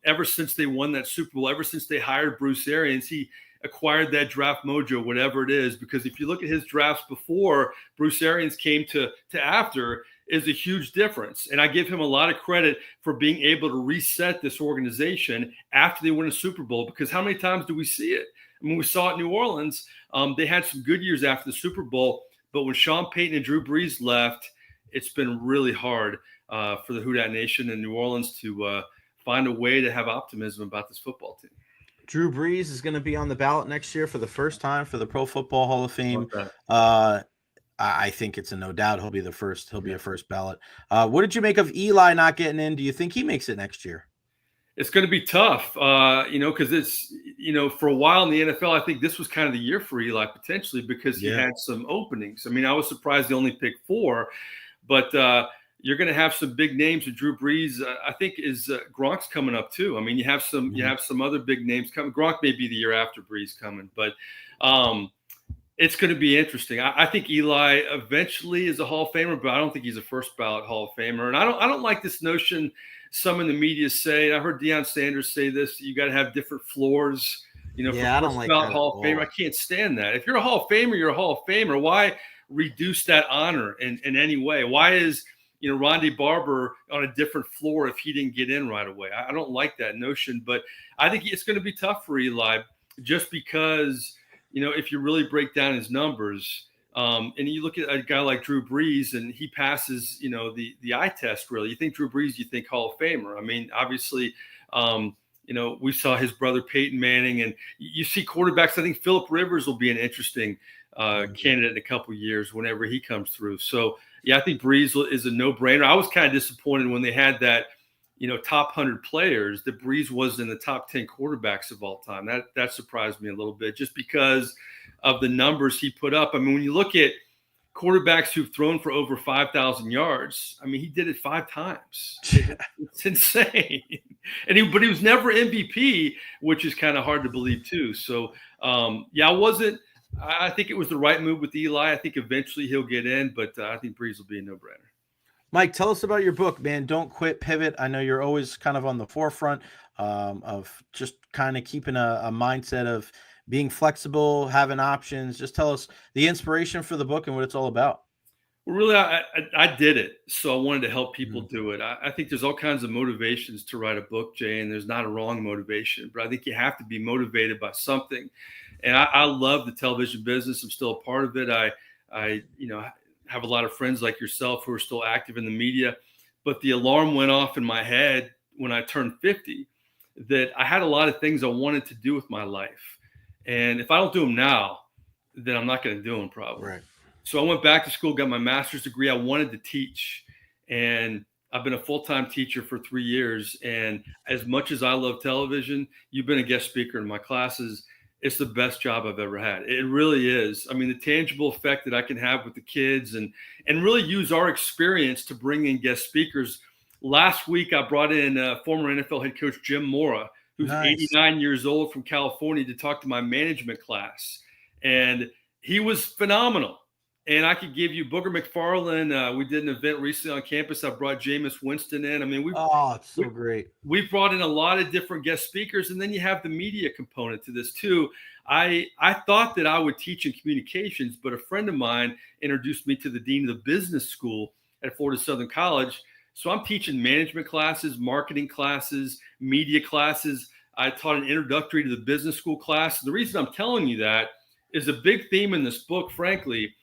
Ever since they won that Super Bowl, ever since they hired Bruce Arians, he acquired that draft mojo, whatever it is. Because if you look at his drafts before Bruce Arians came to after, is a huge difference. And I give him a lot of credit for being able to reset this organization after they win a Super Bowl, because how many times do we see it? I mean, we saw it in New Orleans. They had some good years after the Super Bowl, but when Sean Payton and Drew Brees left, it's been really hard for the Who Dat Nation in New Orleans to find a way to have optimism about this football team.
Drew Brees is going to be on the ballot next year for the first time for the Pro Football Hall of Fame. I think it's a no doubt he'll be the first. He'll be a first ballot. What did you make of Eli not getting in? Do you think he makes it next year?
It's going to be tough, because it's, for a while in the NFL, I think this was kind of the year for Eli potentially, because he had some openings. I mean, I was surprised they only picked 4, but you're going to have some big names. And Drew Brees, I think, is Gronk's coming up too. I mean, you have some other big names coming. Gronk may be the year after Brees coming, but it's going to be interesting. I think Eli eventually is a Hall of Famer, but I don't think he's a first ballot Hall of Famer. And I don't like this notion. Some in the media say, I heard Deion Sanders say this, you got to have different floors, for
I don't
first
like
ballot
that
Hall of Famer. I can't stand that. If you're a Hall of Famer, you're a Hall of Famer. Why reduce that honor in any way? Why is, Ronde Barber on a different floor if he didn't get in right away? I don't like that notion, but I think it's going to be tough for Eli, just because, if you really break down his numbers, and you look at a guy like Drew Brees and he passes, the eye test, really. You think Drew Brees, you think Hall of Famer. I mean, obviously, we saw his brother Peyton Manning, and you see quarterbacks. I think Phillip Rivers will be an interesting candidate in a couple of years whenever he comes through. So, I think Brees is a no-brainer. I was kind of disappointed when they had that, top 100 players, that Brees was in the top 10 quarterbacks of all time. That surprised me a little bit, just because of the numbers he put up. I mean, when you look at quarterbacks who've thrown for over 5,000 yards, I mean, he did it 5 times. It's insane. But he was never MVP, which is kind of hard to believe too. So, I think it was the right move with Eli. I think eventually he'll get in, but I think Brees will be a no-brainer.
Mike, tell us about your book, man. Don't Quit, Pivot. I know you're always kind of on the forefront of just kind of keeping a mindset of being flexible, having options. Just tell us the inspiration for the book and what it's all about.
Well, really, I did it, so I wanted to help people do it. I think there's all kinds of motivations to write a book, Jay, and there's not a wrong motivation, but I think you have to be motivated by something. And I love the television business. I'm still a part of it. I have a lot of friends like yourself who are still active in the media, but the alarm went off in my head when I turned 50 that I had a lot of things I wanted to do with my life. And if I don't do them now, then I'm not going to do them probably.
Right.
So I went back to school, got my master's degree. I wanted to teach, and I've been a full-time teacher for 3 years. And as much as I love television, you've been a guest speaker in my classes. It's the best job I've ever had. It really is. I mean, the tangible effect that I can have with the kids and really use our experience to bring in guest speakers. Last week, I brought in former NFL head coach Jim Mora, who's 89 years old, from California, to talk to my management class. And he was phenomenal. And I could give you Booger McFarland. We did an event recently on campus. I brought Jameis Winston in. I mean,
it's so great.
We brought in a lot of different guest speakers, and then you have the media component to this too. I thought that I would teach in communications, but a friend of mine introduced me to the dean of the business school at Florida Southern College. So I'm teaching management classes, marketing classes, media classes. I taught an introductory to the business school class. The reason I'm telling you that is a big theme in this book, frankly,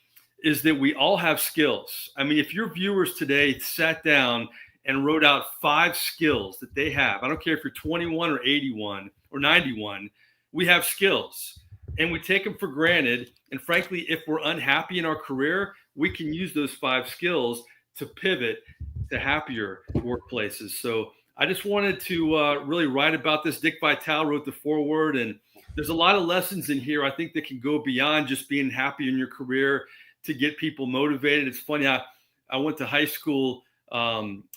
is that we all have skills. I mean, if your viewers today sat down and wrote out 5 skills that they have, I don't care if you're 21 or 81, or 91. We have skills and we take them for granted. And frankly, if we're unhappy in our career, we can use those 5 skills to pivot to happier workplaces. So I just wanted to really write about this. Dick Vitale wrote the foreword, and there's a lot of lessons in here I think that can go beyond just being happy in your career to get people motivated. It's funny, I went to high school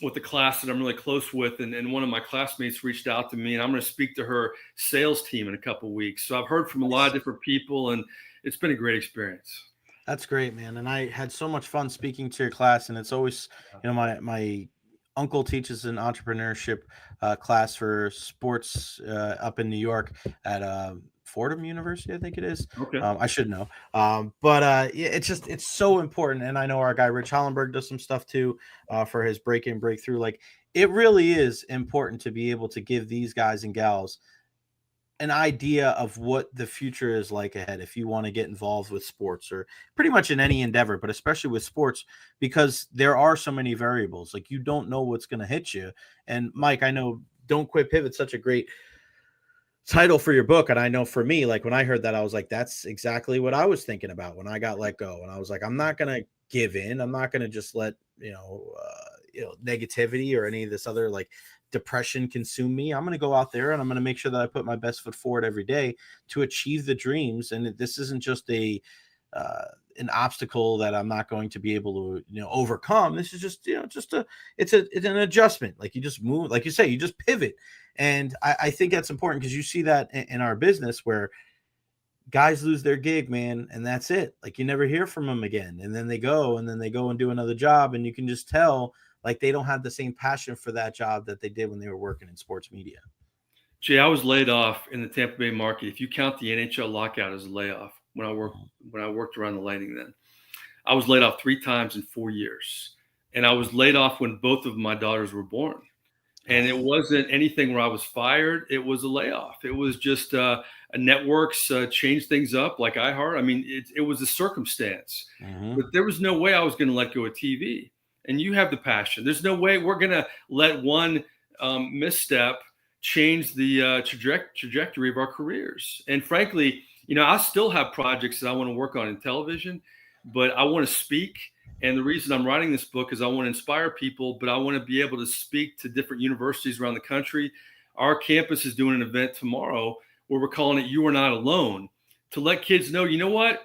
with a class that I'm really close with, and one of my classmates reached out to me, and I'm going to speak to her sales team in a couple of weeks. So I've heard from a lot of different people, and it's been a great experience.
That's great, man. And I had so much fun speaking to your class, and it's always, my uncle teaches an entrepreneurship class for sports up in New York at Fordham University, I think it is.
Okay.
I should know. But it's so important. And I know our guy, Rich Hollenberg, does some stuff too for his break-in, breakthrough. Like, it really is important to be able to give these guys and gals an idea of what the future is like ahead if you want to get involved with sports or pretty much in any endeavor, but especially with sports, because there are so many variables. Like, you don't know what's going to hit you. And Mike, I know Don't Quit Pivot's such a great title for your book. And I know for me, like, when I heard that, I was like, that's exactly what I was thinking about when I got let go. And I was like, I'm not going to give in. I'm not going to just let, negativity or any of this other like depression consume me. I'm going to go out there and I'm going to make sure that I put my best foot forward every day to achieve the dreams. And this isn't just an obstacle that I'm not going to be able to, overcome. This is just, it's an adjustment. Like, you just move, like you say, you just pivot. And I think that's important because you see that in our business where guys lose their gig, man, and that's it. Like, you never hear from them again. And then they go and do another job. And you can just tell, like, they don't have the same passion for that job that they did when they were working in sports media.
Jay, I was laid off in the Tampa Bay market. If you count the NHL lockout as a layoff, when I worked around the Lightning, then I was laid off 3 times in 4 years. And I was laid off when both of my daughters were born. And it wasn't anything where I was fired. It was a layoff. It was just networks changed things up like iHeart. I mean, it was a circumstance. Mm-hmm. But there was no way I was going to let go of TV. And you have the passion. There's no way we're going to let one misstep change the trajectory of our careers. And frankly, I still have projects that I want to work on in television, but I want to speak. And the reason I'm writing this book is I want to inspire people, but I want to be able to speak to different universities around the country. Our campus is doing an event tomorrow where we're calling it You Are Not Alone, to let kids know, you know what?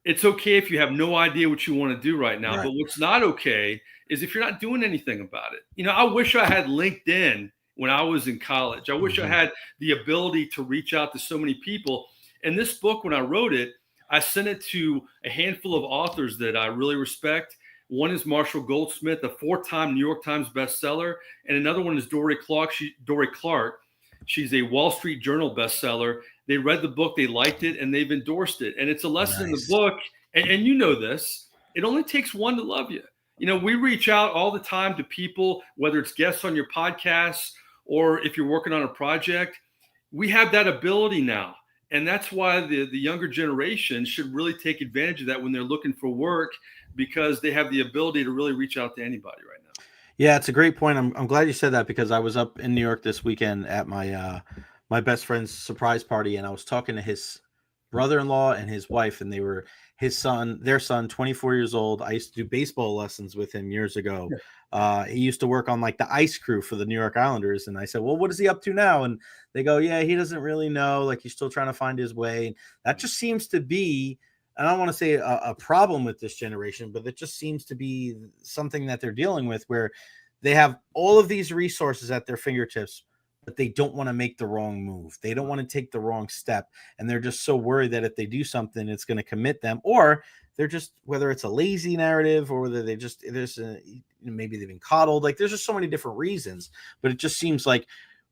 It's okay if you have no idea what you want to do right now, but what's not okay is if you're not doing anything about it. I wish I had LinkedIn when I was in college. I wish I had the ability to reach out to so many people. And this book, when I wrote it, I sent it to a handful of authors that I really respect. One is Marshall Goldsmith, a 4-time New York Times bestseller. And another one is Dory Clark. She's a Wall Street Journal bestseller. They read the book, they liked it, and they've endorsed it. And it's a lesson in the book. And you know this, it only takes one to love you. We reach out all the time to people, whether it's guests on your podcasts or if you're working on a project. We have that ability now. And that's why the younger generation should really take advantage of that when they're looking for work, because they have the ability to really reach out to anybody right now.
Yeah, it's a great point. I'm glad you said that, because I was up in New York this weekend at my my best friend's surprise party, and I was talking to his brother-in-law and his wife, and their son, 24 years old. I used to do baseball lessons with him years ago. He used to work on like the ice crew for the New York Islanders. And I said, well, what is he up to now? And they go, yeah, he doesn't really know. Like, he's still trying to find his way. And that just seems to be, and I don't want to say a problem with this generation, but it just seems to be something that they're dealing with, where they have all of these resources at their fingertips, but they don't want to make the wrong move. They don't want to take the wrong step. And they're just so worried that if they do something, it's going to commit them, or they're just, whether it's a lazy narrative or whether maybe they've been coddled. Like, there's just so many different reasons, but it just seems like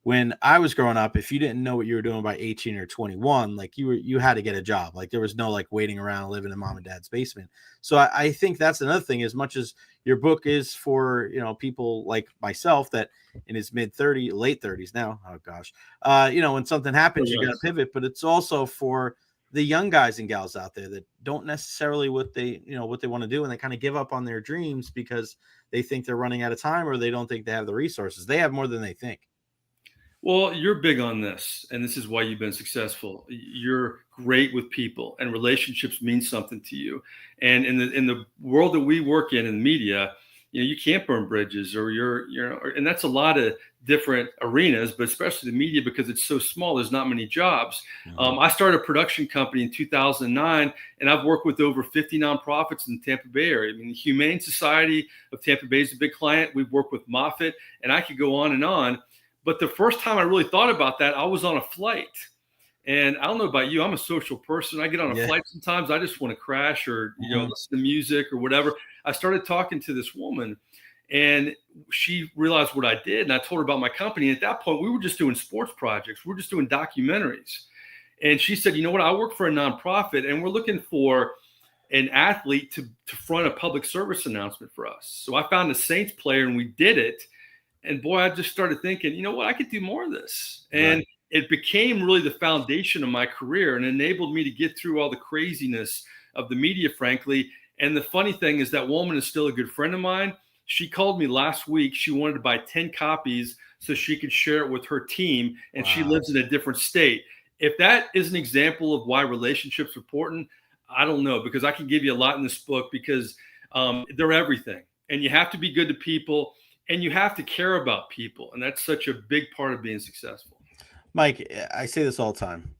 when I was growing up, if you didn't know what you were doing by 18 or 21, like you had to get a job. Like, there was no like waiting around living in mom and dad's basement. So I think that's another thing, as much as your book is for, people like myself that in his late 30s now, oh gosh, when something happens, you got to pivot, but it's also for the young guys and gals out there that don't necessarily what they want to do. And they kind of give up on their dreams because they think they're running out of time, or they don't think they have the resources. They have more than they think.
Well, you're big on this, and this is why you've been successful. You're great with people, and relationships mean something to you. And in the world that we work in media, you can't burn bridges, or and that's a lot of different arenas, but especially the media, because it's so small. There's not many jobs. I started a production company in 2009, and I've worked with over 50 nonprofits in the Tampa Bay area. I mean, the Humane Society of Tampa Bay is a big client. We've worked with Moffitt, and I could go on and on. But the first time I really thought about that, I was on a flight. And I don't know about you, I'm a social person. I get on a flight sometimes, I just want to crash or listen to music or whatever. I started talking to this woman, and she realized what I did. And I told her about my company. And at that point, we were just doing sports projects. We were just doing documentaries. And she said, you know what, I work for a nonprofit, and we're looking for an athlete to front a public service announcement for us. So I found a Saints player, and we did it. And boy, I just started thinking, you know what, I could do more of this. And it became really the foundation of my career and enabled me to get through all the craziness of the media, frankly. And the funny thing is that woman is still a good friend of mine. She called me last week. She wanted to buy 10 copies so she could share it with her team. And she lives in a different state. If that is an example of why relationships are important, I don't know, because I can give you a lot in this book, because they're everything. And you have to be good to people. And you have to care about people. And that's such a big part of being successful.
Mike, I say this all the time,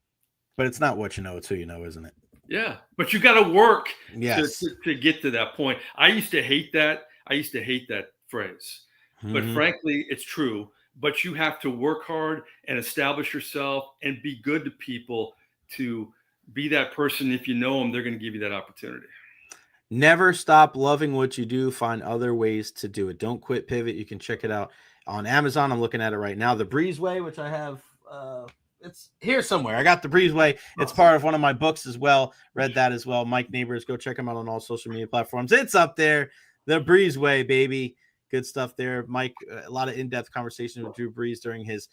but it's not what you know, it's who you know, isn't it?
Yeah. But you got to work to get to that point. I used to hate that. I used to hate that phrase. But frankly, it's true. But you have to work hard and establish yourself and be good to people to be that person. If you know them, they're going to give you that opportunity.
Never stop loving what you do. Find other ways to do it. Don't quit, pivot. You can check it out on Amazon. I'm looking at it right now. The Breezeway, which I have, it's here somewhere. I got the Breezeway. It's part of one of my books as well. Read that as well. Mike Nabors. Go check him out on all social media platforms. It's up there. The Breezeway, baby. Good stuff there. Mike, a lot of in-depth conversations with Drew Brees during his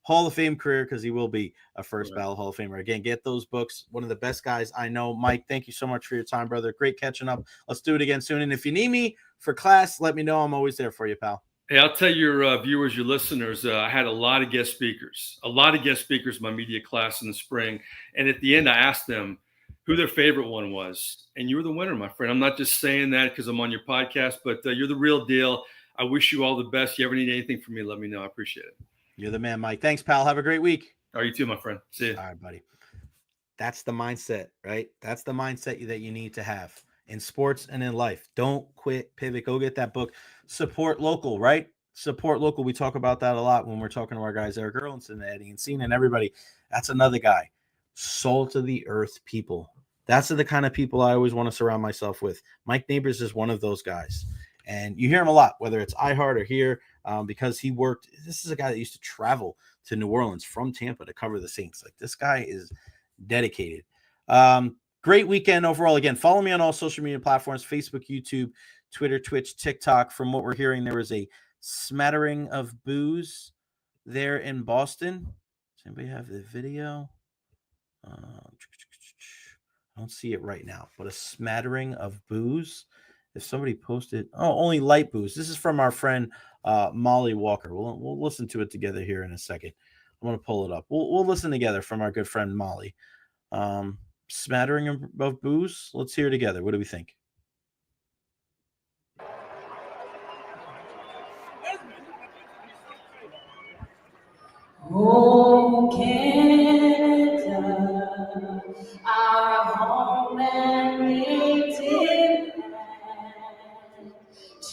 Hall of Fame career, because he will be a first ballot Hall of Famer. Again, get those books. One of the best guys I know. Mike, thank you so much for your time, brother. Great catching up. Let's do it again soon. And if you need me for class, let me know. I'm always there for you, pal.
Hey, I'll tell your viewers, your listeners, I had a lot of guest speakers in my media class in the spring. And at the end, I asked them who their favorite one was. And you were the winner, my friend. I'm not just saying that because I'm on your podcast, but you're the real deal. I wish you all the best. If you ever need anything from me, let me know. I appreciate it.
You're the man, Mike. Thanks, pal. Have a great week.
All right, you too, my friend. See you.
All right, buddy. That's the mindset, right? That's the mindset that you need to have in sports and in life. Don't quit, pivot. Go get that book. Support local, right? Support local. We talk about that a lot when we're talking to our guys, Eric Erlinson and Eddie and Cena and everybody. That's another guy. Salt of the earth people. That's the kind of people I always want to surround myself with. Mike Nabors is one of those guys. And you hear him a lot, whether it's iHeart or here, because he worked. This is a guy that used to travel to New Orleans from Tampa to cover the Saints. Like, this guy is dedicated. Great weekend overall. Again, follow me on all social media platforms, Facebook, YouTube, Twitter, Twitch, TikTok. From what we're hearing, there was a smattering of boos there in Boston. Does anybody have the video? I don't see it right now, but a smattering of boos. If somebody posted, only light boos. This is from our friend Molly Walker. We'll listen to it together here in a second. I'm going to pull it up. We'll listen together from our good friend Molly. Smattering of boos. Let's hear it together. What do we think?
Oh, Canada, our home and native land,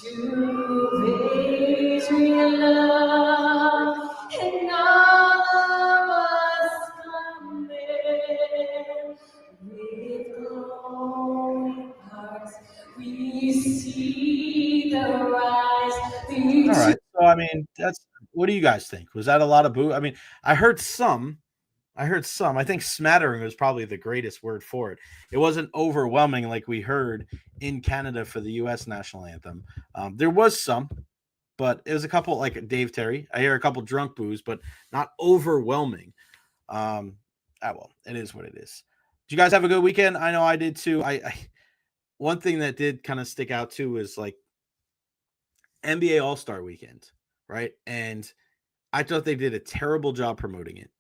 to raise real love and all of us come there with glowing hearts. We see the rise.
All right. So, I mean, what do you guys think? Was that a lot of boo? I mean, I heard some. I think smattering was probably the greatest word for it. It wasn't overwhelming like we heard in Canada for the U.S. national anthem. There was some, but it was a couple, like Dave Terry. I hear a couple drunk boos, but not overwhelming. Well, it is what it is. Did you guys have a good weekend? I know I did too. One thing that did kind of stick out too is like NBA All-Star weekend, right? And I thought they did a terrible job promoting it.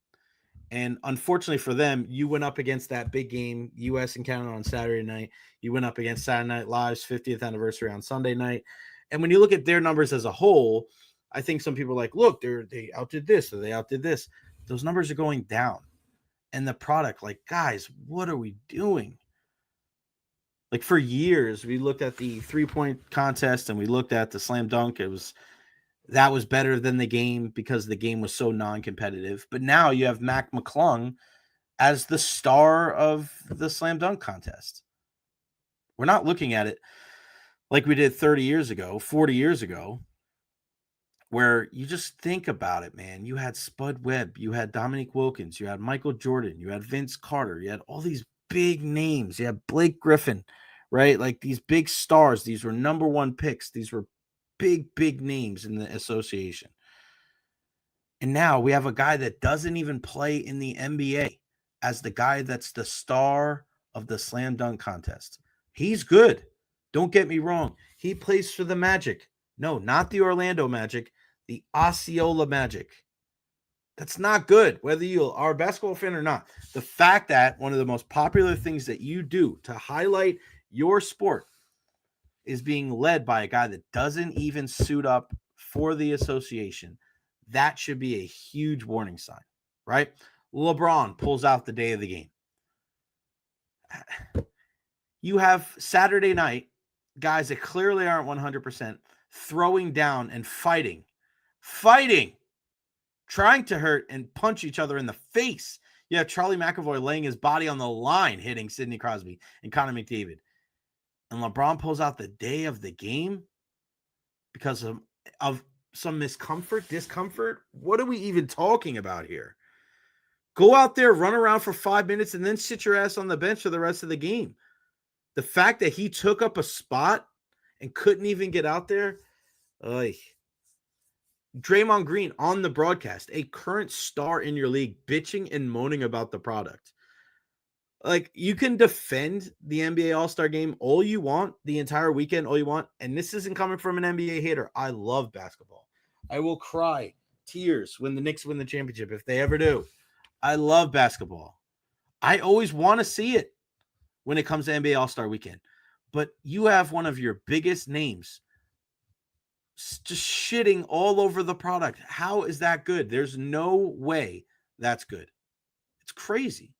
And unfortunately for them, you went up against that big game, U.S. and Canada on Saturday night. You went up against Saturday Night Live's 50th anniversary on Sunday night. And when you look at their numbers as a whole, I think some people are like, look, they outdid this or they outdid this. Those numbers are going down. And the product, like, guys, what are we doing? Like, for years, we looked at the 3-point contest and we looked at the slam dunk. That was better than the game because the game was so non-competitive. But now you have Mac McClung as the star of the slam dunk contest. We're not looking at it like we did 30 years ago, 40 years ago, where you just think about it, man. You had Spud Webb, you had Dominique Wilkins, you had Michael Jordan, you had Vince Carter, you had all these big names. You had Blake Griffin, right? Like these big stars. These were number one picks. These were big names in the association. And now we have a guy that doesn't even play in the NBA as the guy that's the star of the slam dunk contest. He's good. Don't get me wrong. He plays for the Magic. No, not the Orlando Magic, the Osceola Magic. That's not good, whether you are a basketball fan or not. The fact that one of the most popular things that you do to highlight your sport is being led by a guy that doesn't even suit up for the association, that should be a huge warning sign, right? LeBron pulls out the day of the game. You have Saturday night guys that clearly aren't 100% throwing down and fighting, trying to hurt and punch each other in the face. You have Charlie McAvoy laying his body on the line, hitting Sidney Crosby and Connor McDavid. And LeBron pulls out the day of the game because of some discomfort. What are we even talking about here? Go out there, run around for 5 minutes, and then sit your ass on the bench for the rest of the game. The fact that he took up a spot and couldn't even get out there. Draymond Green on the broadcast, a current star in your league, bitching and moaning about the product. Like, you can defend the NBA All-Star Game all you want, the entire weekend, all you want. And this isn't coming from an NBA hater. I love basketball. I will cry tears when the Knicks win the championship, if they ever do. I love basketball. I always want to see it when it comes to NBA All-Star Weekend. But you have one of your biggest names just shitting all over the product. How is that good? There's no way that's good. It's crazy.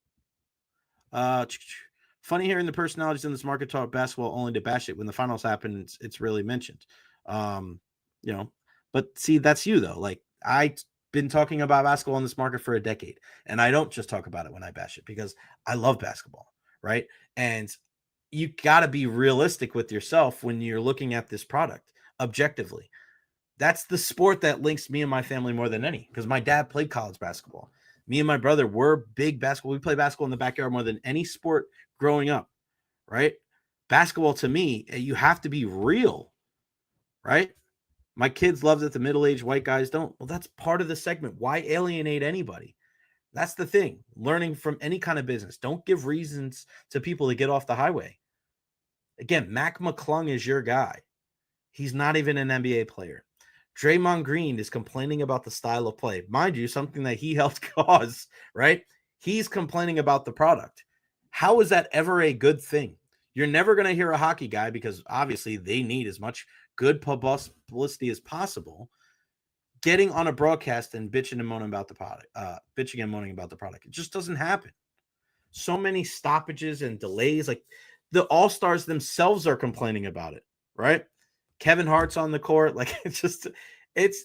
Funny hearing the personalities in this market talk basketball only to bash it. When the finals happen, it's really mentioned. But see, that's you though. Like, I've been talking about basketball in this market for a decade, and I don't just talk about it when I bash it because I love basketball, right? And you got to be realistic with yourself when you're looking at this product objectively. That's the sport that links me and my family more than any, because my dad played college basketball. Me and my brother were big basketball. We play basketball in the backyard more than any sport growing up, right? Basketball, to me, you have to be real, right? My kids love that the middle-aged white guys don't. Well, that's part of the segment. Why alienate anybody? That's the thing. Learning from any kind of business. Don't give reasons to people to get off the highway. Again, Mac McClung is your guy. He's not even an NBA player. Draymond Green is complaining about the style of play. Mind you, something that he helped cause, right? He's complaining about the product. How is that ever a good thing? You're never going to hear a hockey guy, because obviously they need as much good publicity as possible, getting on a broadcast and bitching and moaning about the product. It just doesn't happen. So many stoppages and delays. Like, the All-Stars themselves are complaining about it, right? Kevin Hart's on the court. Like,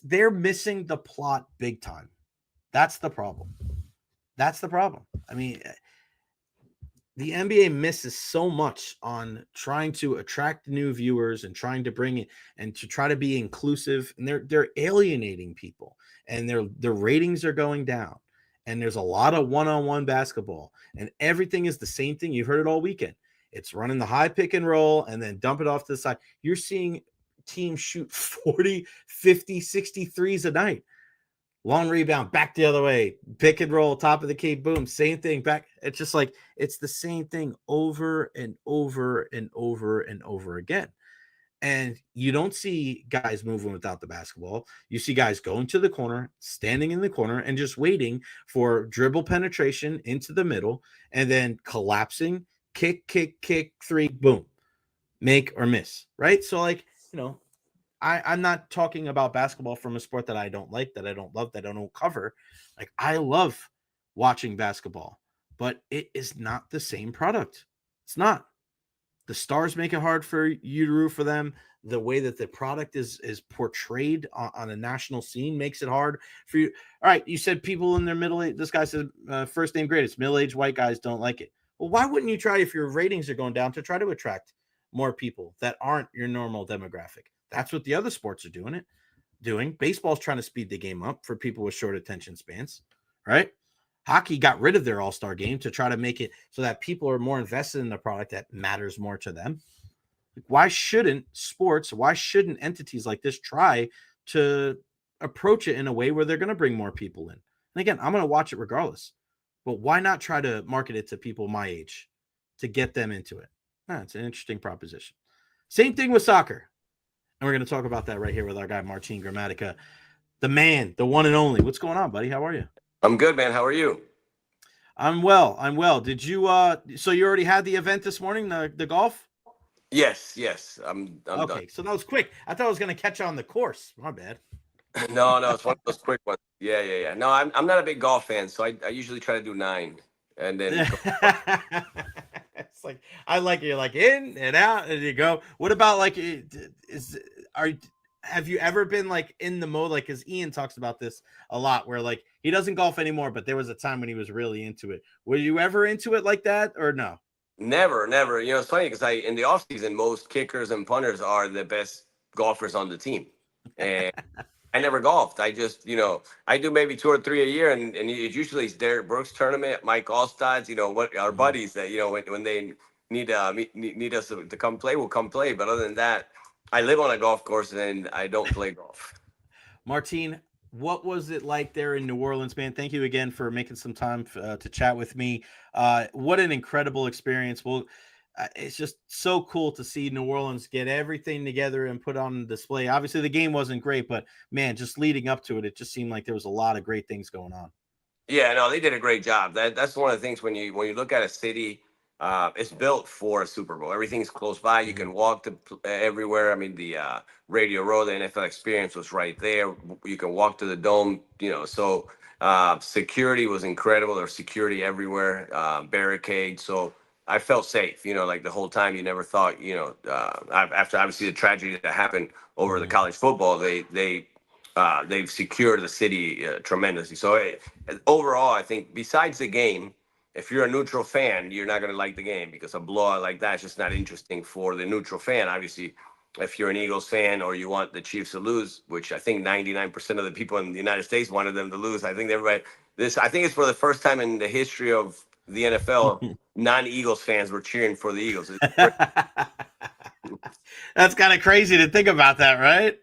they're missing the plot big time. That's the problem. I mean, the NBA misses so much on trying to attract new viewers and trying to bring it and to try to be inclusive. And they're alienating people, and their ratings are going down. And there's a lot of one-on-one basketball, and everything is the same thing. You've heard it all weekend. It's running the high pick and roll and then dump it off to the side. You're seeing teams shoot 40, 50, 60 threes a night. Long rebound, back the other way, pick and roll, top of the key, boom, same thing, back. It's just like, it's the same thing over and over and over and over again. And you don't see guys moving without the basketball. You see guys going to the corner, standing in the corner, and just waiting for dribble penetration into the middle, and then collapsing, kick, three, boom, make or miss, right? So, like, I'm not talking about basketball from a sport that I don't like, that I don't love, that I don't cover. Like, I love watching basketball, but it is not the same product. It's not. The stars make it hard for you to root for them. The way that the product is portrayed on a national scene makes it hard for you. All right, you said people in their middle age. This guy said first name greatest. Middle-aged white guys don't like it. Well, why wouldn't you try, if your ratings are going down, to try to attract more people that aren't your normal demographic? That's what the other sports are doing. Baseball's trying to speed the game up for people with short attention spans, right? Hockey got rid of their all-star game to try to make it so that people are more invested in the product that matters more to them. Why shouldn't entities like this try to approach it in a way where they're going to bring more people in? And again, I'm going to watch it regardless, but why not try to market it to people my age to get them into it? It's an interesting proposition. Same thing with soccer. And we're going to talk about that right here with our guy, Martin Gramatica, the man, the one and only. What's going on, buddy? How are you?
I'm good, man. How are you?
I'm well. Did you so you already had the event this morning, the golf?
Yes. I'm
okay,
done.
So that was quick. I thought I was going to catch on the course. My bad.
No, it's one of those quick ones. Yeah. No, I'm not a big golf fan, so I usually try to do 9 and then
it's like, I like it. You're like in and out and you go. What about like have you ever been like in the mode, like, because Ian talks about this a lot, where like he doesn't golf anymore, but there was a time when he was really into it. Were you ever into it like that or no?
Never. It's funny because in the off season, most kickers and punters are the best golfers on the team, and I never golfed. I just, I do maybe 2 or 3 a year, and it usually is Derek Brooks tournament, Mike Allstad's, what our buddies that when they need us to come play, we'll come play. But other than that, I live on a golf course and I don't play golf.
Martin, what was it like there in New Orleans, man? Thank you again for making some time to chat with me. What an incredible experience. Well, it's just so cool to see New Orleans get everything together and put on display. Obviously, the game wasn't great, but man, just leading up to it, it just seemed like there was a lot of great things going on.
Yeah, no, they did a great job. That's one of the things when you look at a city. It's built for a Super Bowl. Everything's close by. You can walk to everywhere. I mean, the Radio Row, the NFL Experience was right there. You can walk to the Dome, So security was incredible. There's security everywhere, barricades. So I felt safe, like the whole time. You never thought, after obviously the tragedy that happened over the college football, they've secured the city tremendously. So overall, I think besides the game, if you're a neutral fan, you're not going to like the game because a blowout like that is just not interesting for the neutral fan. Obviously, if you're an Eagles fan or you want the Chiefs to lose, which I think 99% of the people in the United States wanted them to lose. I think it's for the first time in the history of the NFL, non-Eagles fans were cheering for the Eagles.
That's kind of crazy to think about that, right?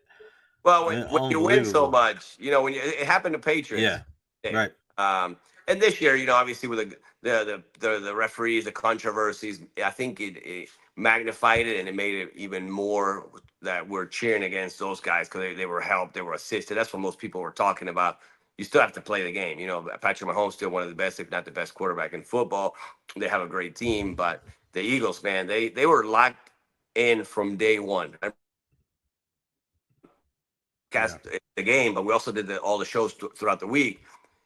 Well, when you win so much, when it happened to Patriots.
Yeah, right.
And this year, obviously with the referees, the controversies, I think it magnified it and it made it even more that we're cheering against those guys because they were helped, they were assisted. That's what most people were talking about. You still have to play the game. Patrick Mahomes still one of the best, if not the best quarterback in football. They have a great team, but the Eagles, man, they were locked in from day one. The game, but we also did all the shows throughout the week,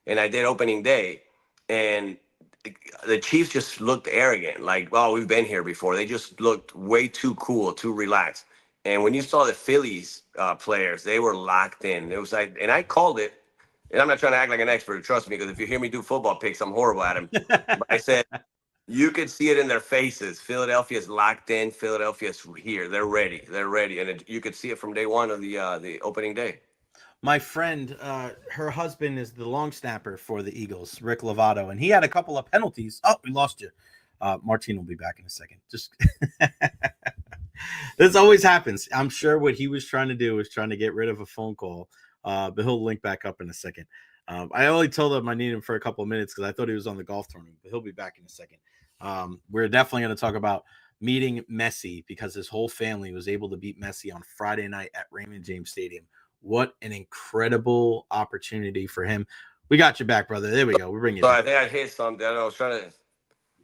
and I did opening day, and the Chiefs just looked arrogant, like, oh, we've been here before. They just looked way too cool, too relaxed. And when you saw the Phillies players, they were locked in. It was like, and I called it, and I'm not trying to act like an expert, trust me, because if you hear me do football picks, I'm horrible at them. But I said, you could see it in their faces. Philadelphia's locked in. Philadelphia's here. They're ready. And you could see it from day one of the opening day.
My friend, her husband is the long snapper for the Eagles, Rick Lovato, and he had a couple of penalties. Oh, we lost you. Martin will be back in a second. Just this always happens. I'm sure what he was trying to do was trying to get rid of a phone call, but he'll link back up in a second. I only told him I need him for a couple of minutes because I thought he was on the golf tournament, but he'll be back in a second. We're definitely going to talk about meeting Messi because his whole family was able to beat Messi on Friday night at Raymond James Stadium. What an incredible opportunity for him. We got you back, brother. There we go. We're bringing you
So
back.
I think I hit something. I was trying to.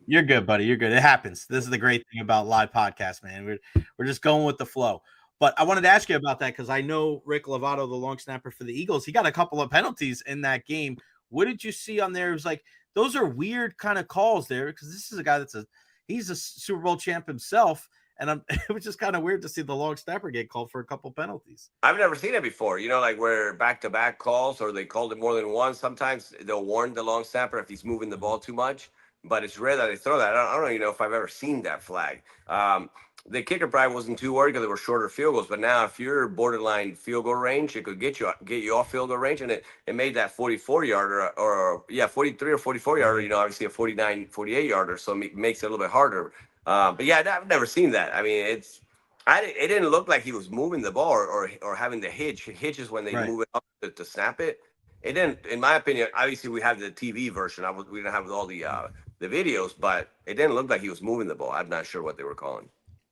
You're good, buddy. You're good. It happens. This is the great thing about live podcasts, man. We're just going with the flow. But I wanted to ask you about that because I know Rick Lovato, the long snapper for the Eagles, he got a couple of penalties in that game. What did you see on there? It was like, those are weird kind of calls there because this is a guy he's a Super Bowl champ himself. And it was just kind of weird to see the long snapper get called for a couple penalties.
I've never seen it before. Like where back-to-back calls or they called it more than once. Sometimes they'll warn the long snapper if he's moving the ball too much, but it's rare that they throw that. I don't even know if I've ever seen that flag. The kicker probably wasn't too worried because they were shorter field goals. But now, if you're borderline field goal range, it could get you off field goal range, and it made that 44-yarder or 43 or 44-yarder. Obviously a 49, 48-yarder, so it makes it a little bit harder. But yeah, I've never seen that. I mean, it didn't look like he was moving the ball or having the hitch. Hitch is when they move it up to snap it. It didn't, in my opinion. Obviously, we have the TV version. We didn't have all the videos, but it didn't look like he was moving the ball. I'm not sure what they were calling.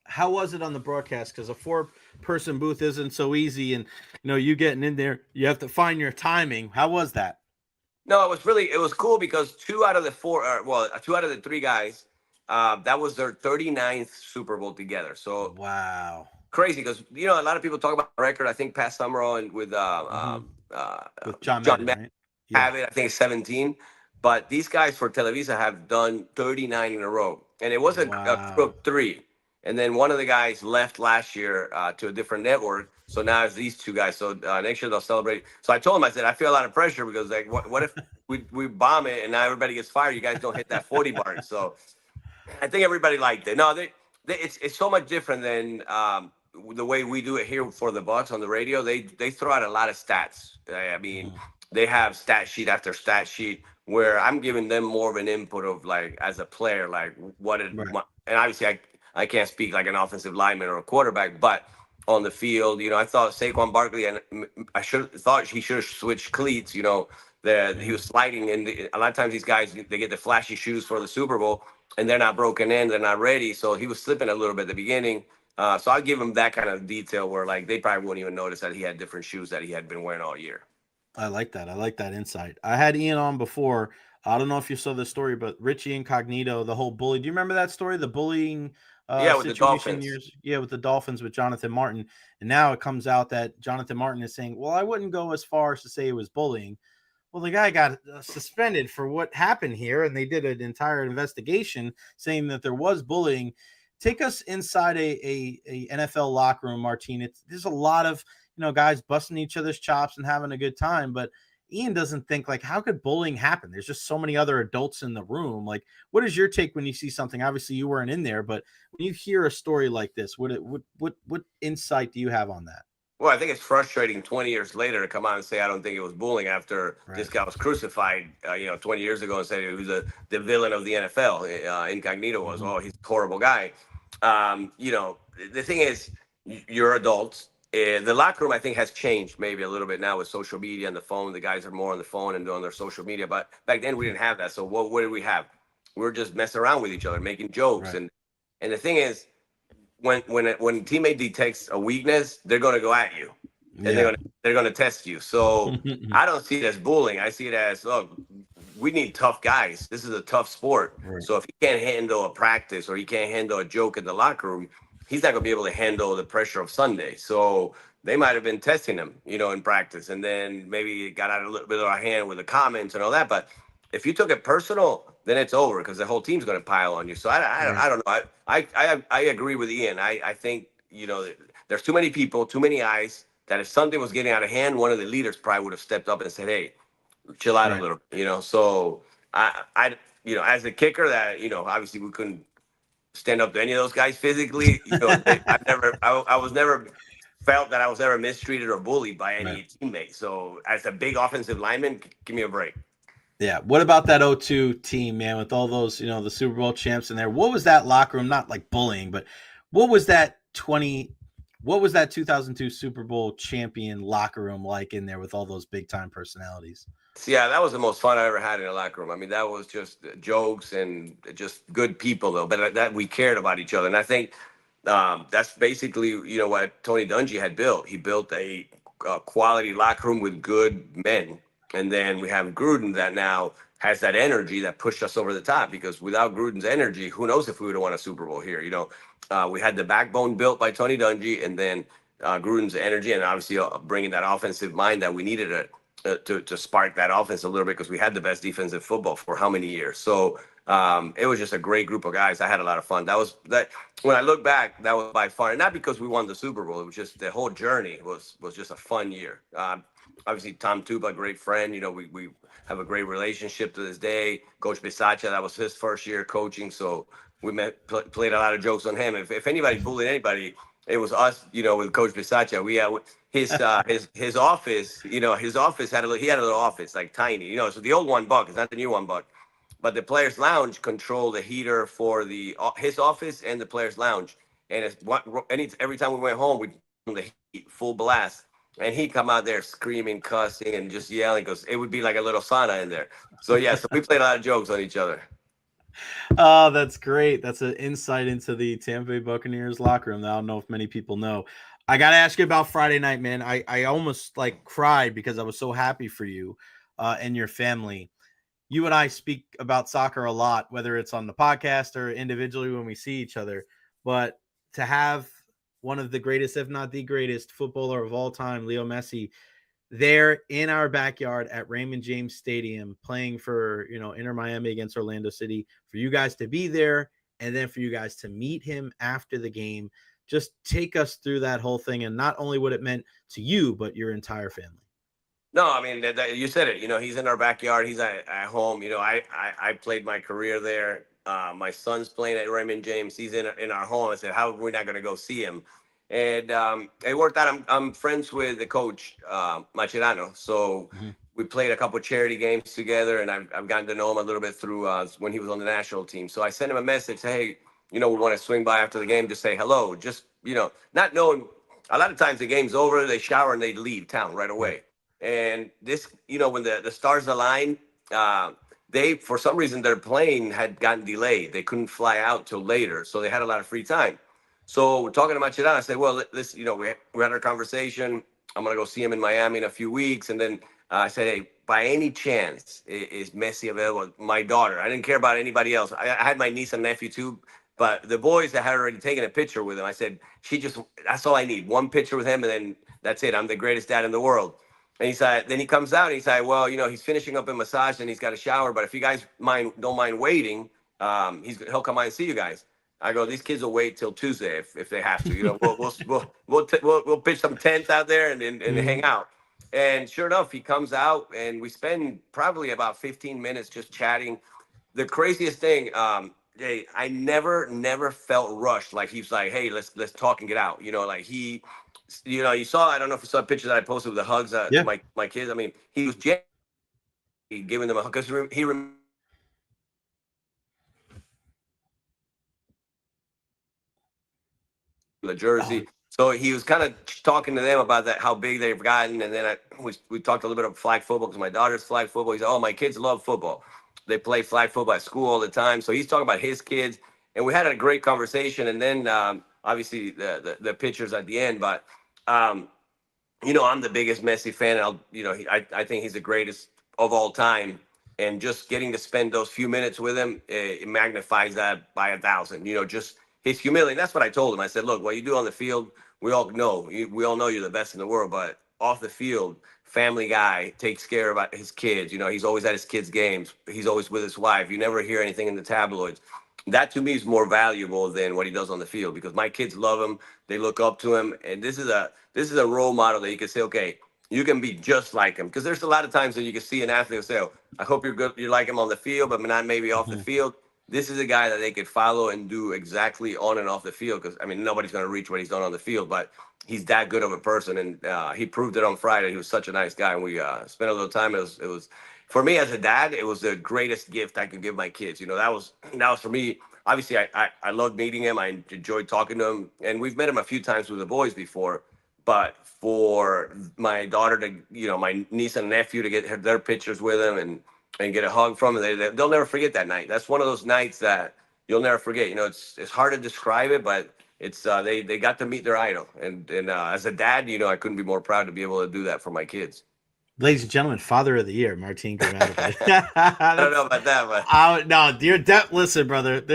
How was it on the broadcast? Because a 4-person booth isn't so easy, and you getting in there, you have to find your timing. How was that?
No, it was cool because 2 out of the 3 guys, that was their 39th Super Bowl together. So
wow,
crazy because a lot of people talk about the record. I think Pat Summerall and with
John Madden, right?
Have it. I think it's 17. But these guys for Televisa have done 39 in a row, and it was a crook 3. And then one of the guys left last year to a different network. So now it's these 2 guys. So next year they'll celebrate. So I told him, I said, I feel a lot of pressure because like, what if we bomb it and now everybody gets fired? You guys don't hit that 40 bar. So I think everybody liked it. No, it's so much different than the way we do it here for the Bucs on the radio. They throw out a lot of stats. I mean, they have stat sheet after stat sheet where I'm giving them more of an input of like as a player, like and obviously I can't speak like an offensive lineman or a quarterback, but on the field, I thought Saquon Barkley, and I thought he should have switched cleats. He was sliding, and a lot of times these guys, they get the flashy shoes for the Super Bowl, and they're not broken in, they're not ready. So he was slipping a little bit at the beginning. So I'll give him that kind of detail where like they probably wouldn't even notice that he had different shoes that he had been wearing all year.
I like that. I like that insight. I had Ian on before. I don't know if you saw this story, but Richie Incognito, the whole bully. Do you remember that story? The bullying
with the Dolphins.
With the Dolphins with Jonathan Martin. And now it comes out that Jonathan Martin is saying, well, I wouldn't go as far as to say it was bullying. Well, the guy got suspended for what happened here, and they did an entire investigation saying that there was bullying. Take us inside a NFL locker room, Martin. There's a lot of guys busting each other's chops and having a good time, but Ian doesn't think like, how could bullying happen? There's just so many other adults in the room. Like, what is your take when you see something? Obviously, you weren't in there, but when you hear a story like this, what insight do you have on that?
Well, I think it's frustrating 20 years later to come out and say, I don't think it was bullying after this guy was crucified, 20 years ago and said he was the villain of the NFL. Incognito was, he's a horrible guy. The thing is, you're adults. The locker room, I think, has changed maybe a little bit now with social media and the phone. The guys are more on the phone and doing their social media. But back then, we didn't have that. So what did we have? We were just messing around with each other, making jokes. Right. And the thing is, when a teammate detects a weakness, they're going to go at you. And they're going to test you. So I don't see it as bullying. I see it as, look, we need tough guys. This is a tough sport. Right. So if he can't handle a practice or he can't handle a joke in the locker room, he's not going to be able to handle the pressure of Sunday. So they might have been testing him, in practice. And then maybe it got out a little bit of our hand with the comments and all that. But if you took it personal, then it's over because the whole team's going to pile on you. So I don't know. I agree with Ian. I think, there's too many people, too many eyes, that if something was getting out of hand, one of the leaders probably would have stepped up and said, hey, chill out a little, So I as a kicker that, obviously we couldn't stand up to any of those guys physically. I was never felt that I was ever mistreated or bullied by any teammate. So as a big offensive lineman, give me a break.
Yeah. What about that 0-2 team, man, with all those, the Super Bowl champs in there? What was that locker room? Not like bullying, but what was that 21 What was that 2002 Super Bowl champion locker room like in there with all those big time personalities?
Yeah, that was the most fun I ever had in a locker room. I mean, that was just jokes and just good people, though. But that we cared about each other, and I think that's basically what Tony Dungy had built. He built a quality locker room with good men, and then we have Gruden that now has that energy that pushed us over the top. Because without Gruden's energy, who knows if we would have won a Super Bowl here? We had the backbone built by Tony Dungy, and then Gruden's energy, and obviously bringing that offensive mind that we needed to spark that offense a little bit, because we had the best defense in football for how many years. So it was just a great group of guys. I had a lot of fun. That when I look back, that was by far, and not because we won the Super Bowl. It was just the whole journey was just a fun year. Obviously, Tom Tuba, a great friend. We have a great relationship to this day. Coach Bisaccia, that was his first year coaching, so we played a lot of jokes on him. If anybody bullied anybody, it was us. With Coach Bisaccia, we had his office. His office had a little office, like tiny. So the old $1, it's not the new $1. But the players' lounge controlled the heater for his office and the players' lounge. And every time we went home, we'd turn the heat full blast, and he'd come out there screaming, cussing, and just yelling, because it would be like a little sauna in there. So yeah, so we played a lot of jokes on each other.
Oh, that's great. That's an insight into the Tampa Bay Buccaneers locker room that I don't know if many people know. I got to ask you about Friday night, man. I almost cried because I was so happy for you and your family. You and I speak about soccer a lot, whether it's on the podcast or individually when we see each other. But to have one of the greatest, if not the greatest footballer of all time, Leo Messi, there in our backyard at Raymond James Stadium playing for, Inter Miami against Orlando City, for you guys to be there and then for you guys to meet him after the game, just take us through that whole thing and not only what it meant to you, but your entire family.
No, I mean, you said it. He's in our backyard. He's at home. I played my career there. My son's playing at Raymond James. He's in our home. I said, how are we not going to go see him? And it worked out. I'm friends with the coach, Mascherano. So we played a couple of charity games together, and I've gotten to know him a little bit through when he was on the national team. So I sent him a message, say, hey, we want to swing by after the game to say hello. Just, not knowing, a lot of times the game's over, they shower and they leave town right away. And this, when the stars align, they, for some reason, their plane had gotten delayed. They couldn't fly out till later. So they had a lot of free time. So we're talking about Chirana. I said, well, listen, we had our conversation. I'm going to go see him in Miami in a few weeks. And then I said, hey, by any chance, is Messi available? My daughter. I didn't care about anybody else. I had my niece and nephew too. But the boys that had already taken a picture with him, I said, that's all I need. One picture with him, and then that's it. I'm the greatest dad in the world. And he said, then he comes out and he said, well, he's finishing up a massage and he's got a shower. But if you guys don't mind waiting, he'll come by and see you guys. I go, these kids will wait till Tuesday if they have to. We'll pitch some tents out there and hang out. And sure enough, he comes out and we spend probably about 15 minutes just chatting. The craziest thing, I never felt rushed. Like he's like, hey, let's talk and get out. You saw, I don't know if you saw a picture that I posted with the hugs to my kids. I mean, he was giving them a hug because he the jersey. So he was kind of talking to them about that, how big they've gotten. And then we talked a little bit about flag football because my daughter's flag football. He said, oh, my kids love football. They play flag football at school all the time. So he's talking about his kids. And we had a great conversation. And then obviously the pictures at the end. But, I'm the biggest Messi fan. I think he's the greatest of all time. And just getting to spend those few minutes with him, it magnifies that by 1,000. Just his humility. And that's what I told him. I said, look, what you do on the field, we all know you're the best in the world. But off the field, family guy, takes care about his kids. He's always at his kids' games. He's always with his wife. You never hear anything in the tabloids. That to me is more valuable than what he does on the field, because my kids love him. They look up to him. And this is a role model that you can say, okay, you can be just like him. Because there's a lot of times that you can see an athlete say, oh, I hope you're good. You're like him on the field, but not maybe off the field. This is a guy that they could follow and do exactly on and off the field. Because, nobody's going to reach what he's done on the field, but he's that good of a person. And he proved it on Friday. He was such a nice guy. And we spent a little time. It was for me as a dad, it was the greatest gift I could give my kids. That was for me obviously I loved meeting him. I enjoyed talking to him, and we've met him a few times with the boys before. But for my daughter to, my niece and nephew to get their pictures with him and get a hug from him, they'll never forget that night. That's one of those nights that you'll never forget. It's hard to describe it, but it's they got to meet their idol, and as a dad, I couldn't be more proud to be able to do that for my kids.
Ladies and gentlemen, Father of the Year, Martin Gramatica.
I don't know about that, but
no, dear listen, brother.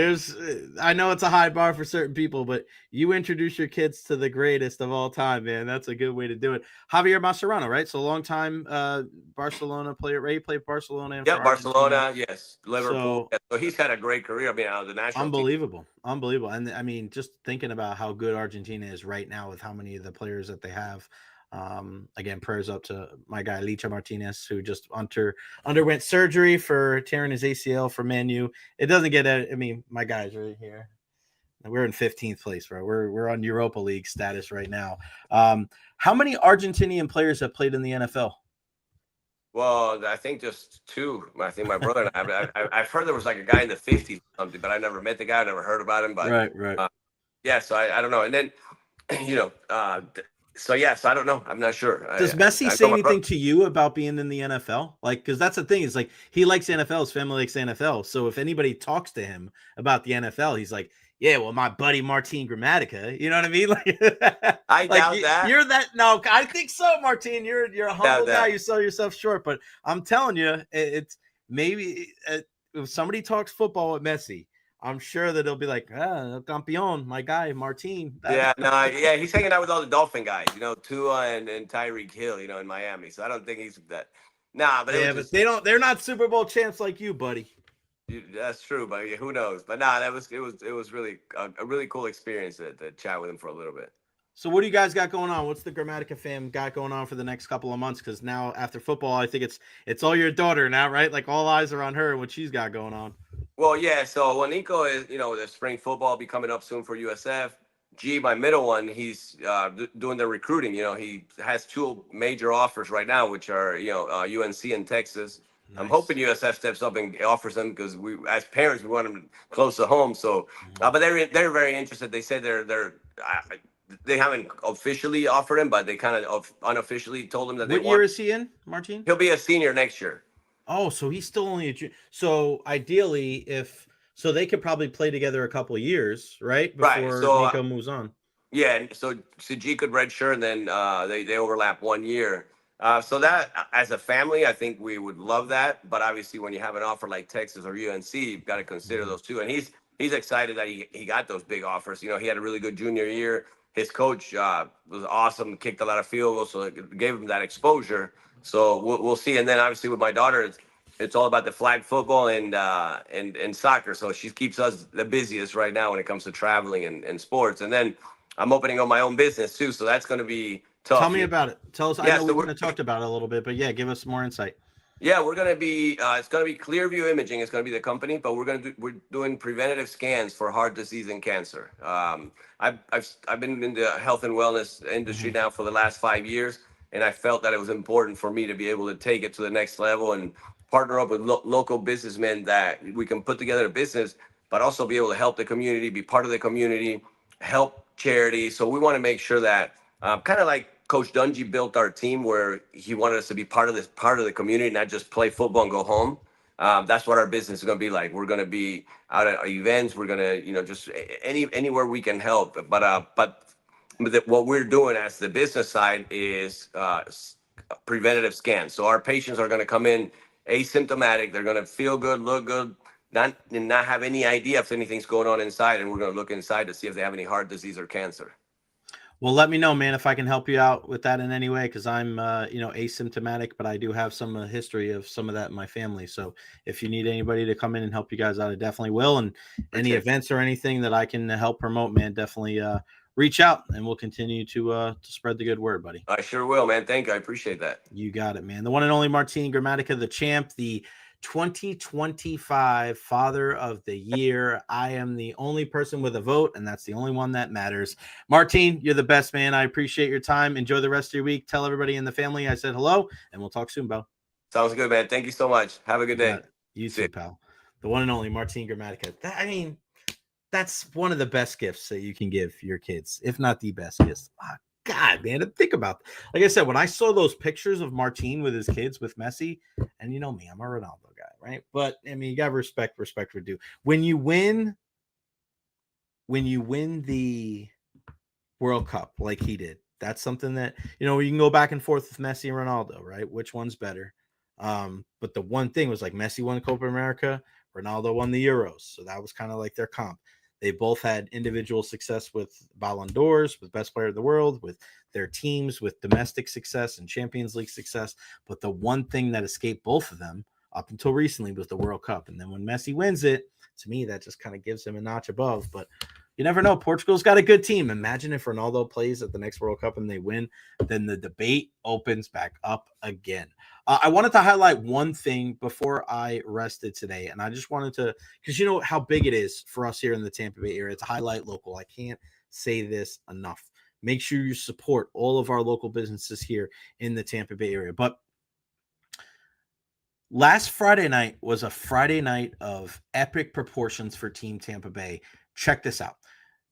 I know it's a high bar for certain people, but you introduce your kids to the greatest of all time, man. That's a good way to do it. Javier Mascherano, right? So long time Barcelona player. Ray played Barcelona. And
Barcelona, yes, Liverpool. So he's had a great career. I mean, out of the national
unbelievable. And I mean, just thinking about how good Argentina is right now with how many of the players that they have. Again, prayers up to my guy Licha Martinez, who just underwent surgery for tearing his ACL for Man U. It doesn't get my guy's right here. We're in 15th place, bro. We're on Europa League status right now. How many Argentinian players have played in the NFL?
Well, I think just two. I think my brother and I've heard there was like a guy in the 50s or something, but I never met the guy. I never heard about him. But
right.
So I don't know. And then, so I don't know. I'm not sure.
Does Messi say anything to you about being in the NFL? Like, because that's the thing. Is like he likes the NFL. His family likes the NFL. So if anybody talks to him about the NFL, he's like, "Yeah, well, my buddy Martin Gramatica." You know what I mean? Like,
I doubt that.
You're that. No, I think so, Martin. You're a humble guy. You sell yourself short, but I'm telling you, it's maybe if somebody talks football with Messi, I'm sure that he'll be like, campeón, my guy, Martin.
He's hanging out with all the Dolphin guys, Tua and Tyreek Hill, in Miami. So I don't think he's that. Nah, but
they're not Super Bowl champs like you, buddy.
That's true, but who knows? But it was really a really cool experience to chat with him for a little bit.
So what do you guys got going on? What's the Gramatica fam got going on for the next couple of months? Because now after football, I think it's all your daughter now, right? Like all eyes are on her and what she's got going on.
Well, yeah. So Nico is, the spring football will be coming up soon for USF. G, my middle one, he's doing the recruiting. He has two major offers right now, which are UNC and Texas. Nice. I'm hoping USF steps up and offers them because we, as parents, we want them close to home. So, but they're very interested. They say they haven't officially offered him, but they kind of unofficially told him that they want.
What year is he in, Martin?
He'll be a senior next year.
Oh, so he's still only a junior. So ideally, they could probably play together a couple of years, right? Before Nico moves on.
Yeah, so G could redshirt, and then they overlap 1 year. So that, as a family, I think we would love that. But obviously, when you have an offer like Texas or UNC, you've got to consider those two. And he's excited that he got those big offers. He had a really good junior year. His coach was awesome, kicked a lot of field goals, so it gave him that exposure. So we'll see. And then obviously with my daughter, it's all about the flag football and soccer. So she keeps us the busiest right now when it comes to traveling and sports. And then I'm opening up my own business too. So that's going to be tough.
Tell me about it. Tell us. I know we're going to talk about it a little bit, but give us more insight.
Yeah, we're going to be, it's going to be Clearview Imaging. It's going to be the company, but we're doing preventative scans for heart disease and cancer. I've been in the health and wellness industry now for the last 5 years. And I felt that it was important for me to be able to take it to the next level and partner up with local businessmen that we can put together a business, but also be able to help the community, be part of the community, help charity. So we want to make sure that kind of like Coach Dungy built our team where he wanted us to be part of the community, not just play football and go home. That's what our business is going to be like. We're going to be out at events. We're going to, just anywhere we can help. But what we're doing as the business side is preventative scans. So our patients are going to come in asymptomatic. They're going to feel good, look good, not have any idea if anything's going on inside. And we're going to look inside to see if they have any heart disease or cancer.
Well, let me know, man, if I can help you out with that in any way, because I'm, asymptomatic, but I do have some history of some of that in my family. So if you need anybody to come in and help you guys out, I definitely will. And any events or anything that I can help promote, man, definitely reach out, and we'll continue to spread the good word, buddy.
I sure will, man. Thank you. I appreciate that.
You got it, man. The one and only Martin Gramatica, the champ, the 2025 Father of the Year. I am the only person with a vote, and that's the only one that matters. Martin, you're the best, man. I appreciate your time. Enjoy the rest of your week. Tell everybody in the family I said hello, and we'll talk soon, Bo.
Sounds good, man. Thank you so much. Have a good day.
You too, pal. The one and only Martin Gramatica. That's one of the best gifts that you can give your kids, if not the best gift. Oh, God, man, think about it. Like I said, when I saw those pictures of Martin with his kids with Messi, and you know me, I'm a Ronaldo guy, right? But I mean, you got to respect for due. When you win the World Cup like he did, that's something that, you know, you can go back and forth with Messi and Ronaldo, right? Which one's better? But the one thing was like Messi won Copa America, Ronaldo won the Euros. So that was kind of like their comp. They both had individual success with Ballon d'Ors, with best player of the world, with their teams, with domestic success and Champions League success. But the one thing that escaped both of them up until recently was the World Cup. And then when Messi wins it, to me, that just kind of gives him a notch above. But you never know. Portugal's got a good team. Imagine if Ronaldo plays at the next World Cup and they win, then the debate opens back up again. I wanted to highlight one thing before I rested today, and I just wanted to, because you know how big it is for us here in the Tampa Bay area to highlight local. I can't say this enough. Make sure you support all of our local businesses here in the Tampa Bay area. But last Friday night was a Friday night of epic proportions for Team Tampa Bay. Check this out.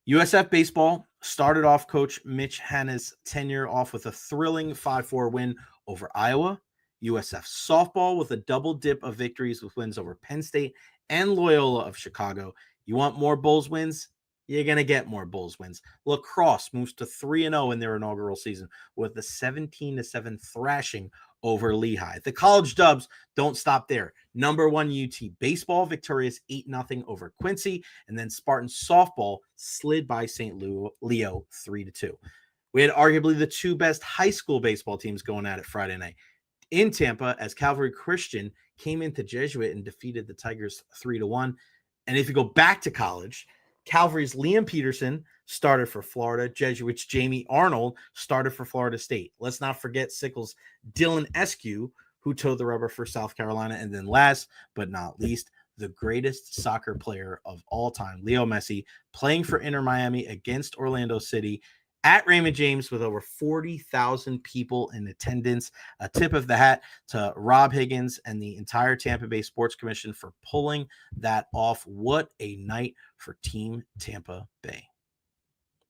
USF baseball started off Coach Mitch Hanna's tenure off with a thrilling 5-4 win over Iowa. USF softball with a double dip of victories with wins over Penn State and Loyola of Chicago. You want more Bulls wins? You're going to get more Bulls wins. Lacrosse moves to 3-0 in their inaugural season with a 17-7 thrashing over Lehigh. The college dubs don't stop there. Number 1 UT baseball victorious 8-0 over Quincy, and then Spartan softball slid by St. Leo 3-2. We had arguably the two best high school baseball teams going at it Friday night in Tampa as Calvary Christian came into Jesuit and defeated the Tigers 3-1. And if you go back to college, Calvary's Liam Peterson started for Florida. Jesuits' Jamie Arnold started for Florida State. Let's not forget Sickles' Dylan Eskew, who towed the rubber for South Carolina. And then last but not least, the greatest soccer player of all time, Lionel Messi, playing for Inter Miami against Orlando City at Raymond James with over 40,000 people in attendance. A tip of the hat to Rob Higgins and the entire Tampa Bay Sports Commission for pulling that off. What a night for Team Tampa Bay.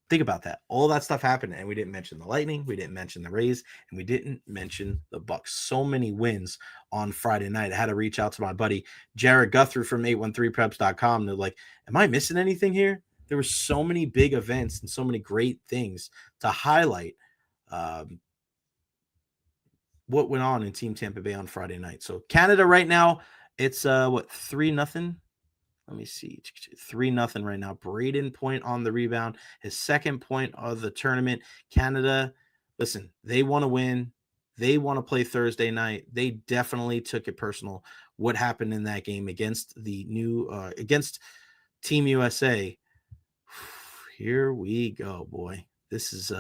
Think about that. All that stuff happened, and we didn't mention the Lightning, we didn't mention the Rays, and we didn't mention the Bucks. So many wins on Friday night. I had to reach out to my buddy Jared Guthrie from 813preps.com. They're like, am I missing anything here? There were so many big events and so many great things to highlight what went on in Team Tampa Bay on Friday night. So Canada right now, it's 3-0. Let me see. 3-0 right now. Braden Point on the rebound. His second point of the tournament. Canada, listen, they want to win. They want to play Thursday night. They definitely took it personal. What happened in that game against the against Team USA. Here we go, boy. This is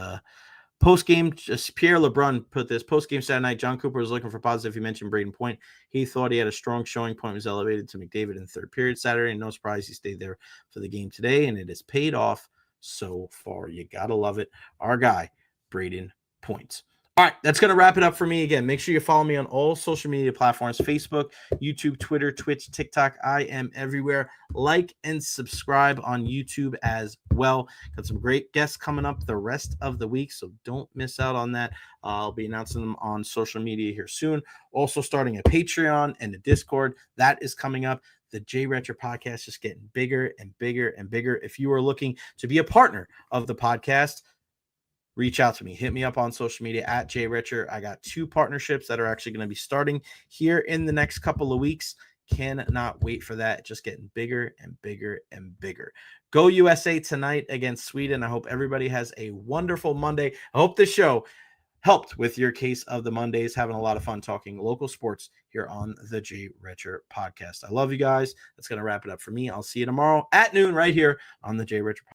post-game. Pierre LeBrun put this. Post-game Saturday night, John Cooper was looking for positive. He mentioned Braden Point. He thought he had a strong showing. Point was elevated to McDavid in the third period Saturday. And no surprise, he stayed there for the game today. And it has paid off so far. You got to love it. Our guy, Braden Point. All right, that's going to wrap it up for me. Again, make sure you follow me on all social media platforms, Facebook, YouTube, Twitter, Twitch, TikTok. I am everywhere. Like and subscribe on YouTube as well. Got some great guests coming up the rest of the week, so don't miss out on that. I'll be announcing them on social media here soon. Also starting a Patreon and a Discord. That is coming up. The Jay Recher podcast is getting bigger and bigger and bigger. If you are looking to be a partner of the podcast, reach out to me. Hit me up on social media at Jay Recher. I got 2 partnerships that are actually going to be starting here in the next couple of weeks. Cannot wait for that. Just getting bigger and bigger and bigger. Go USA tonight against Sweden. I hope everybody has a wonderful Monday. I hope this show helped with your case of the Mondays. Having a lot of fun talking local sports here on the Jay Recher podcast. I love you guys. That's going to wrap it up for me. I'll see you tomorrow at noon right here on the Jay Recher podcast.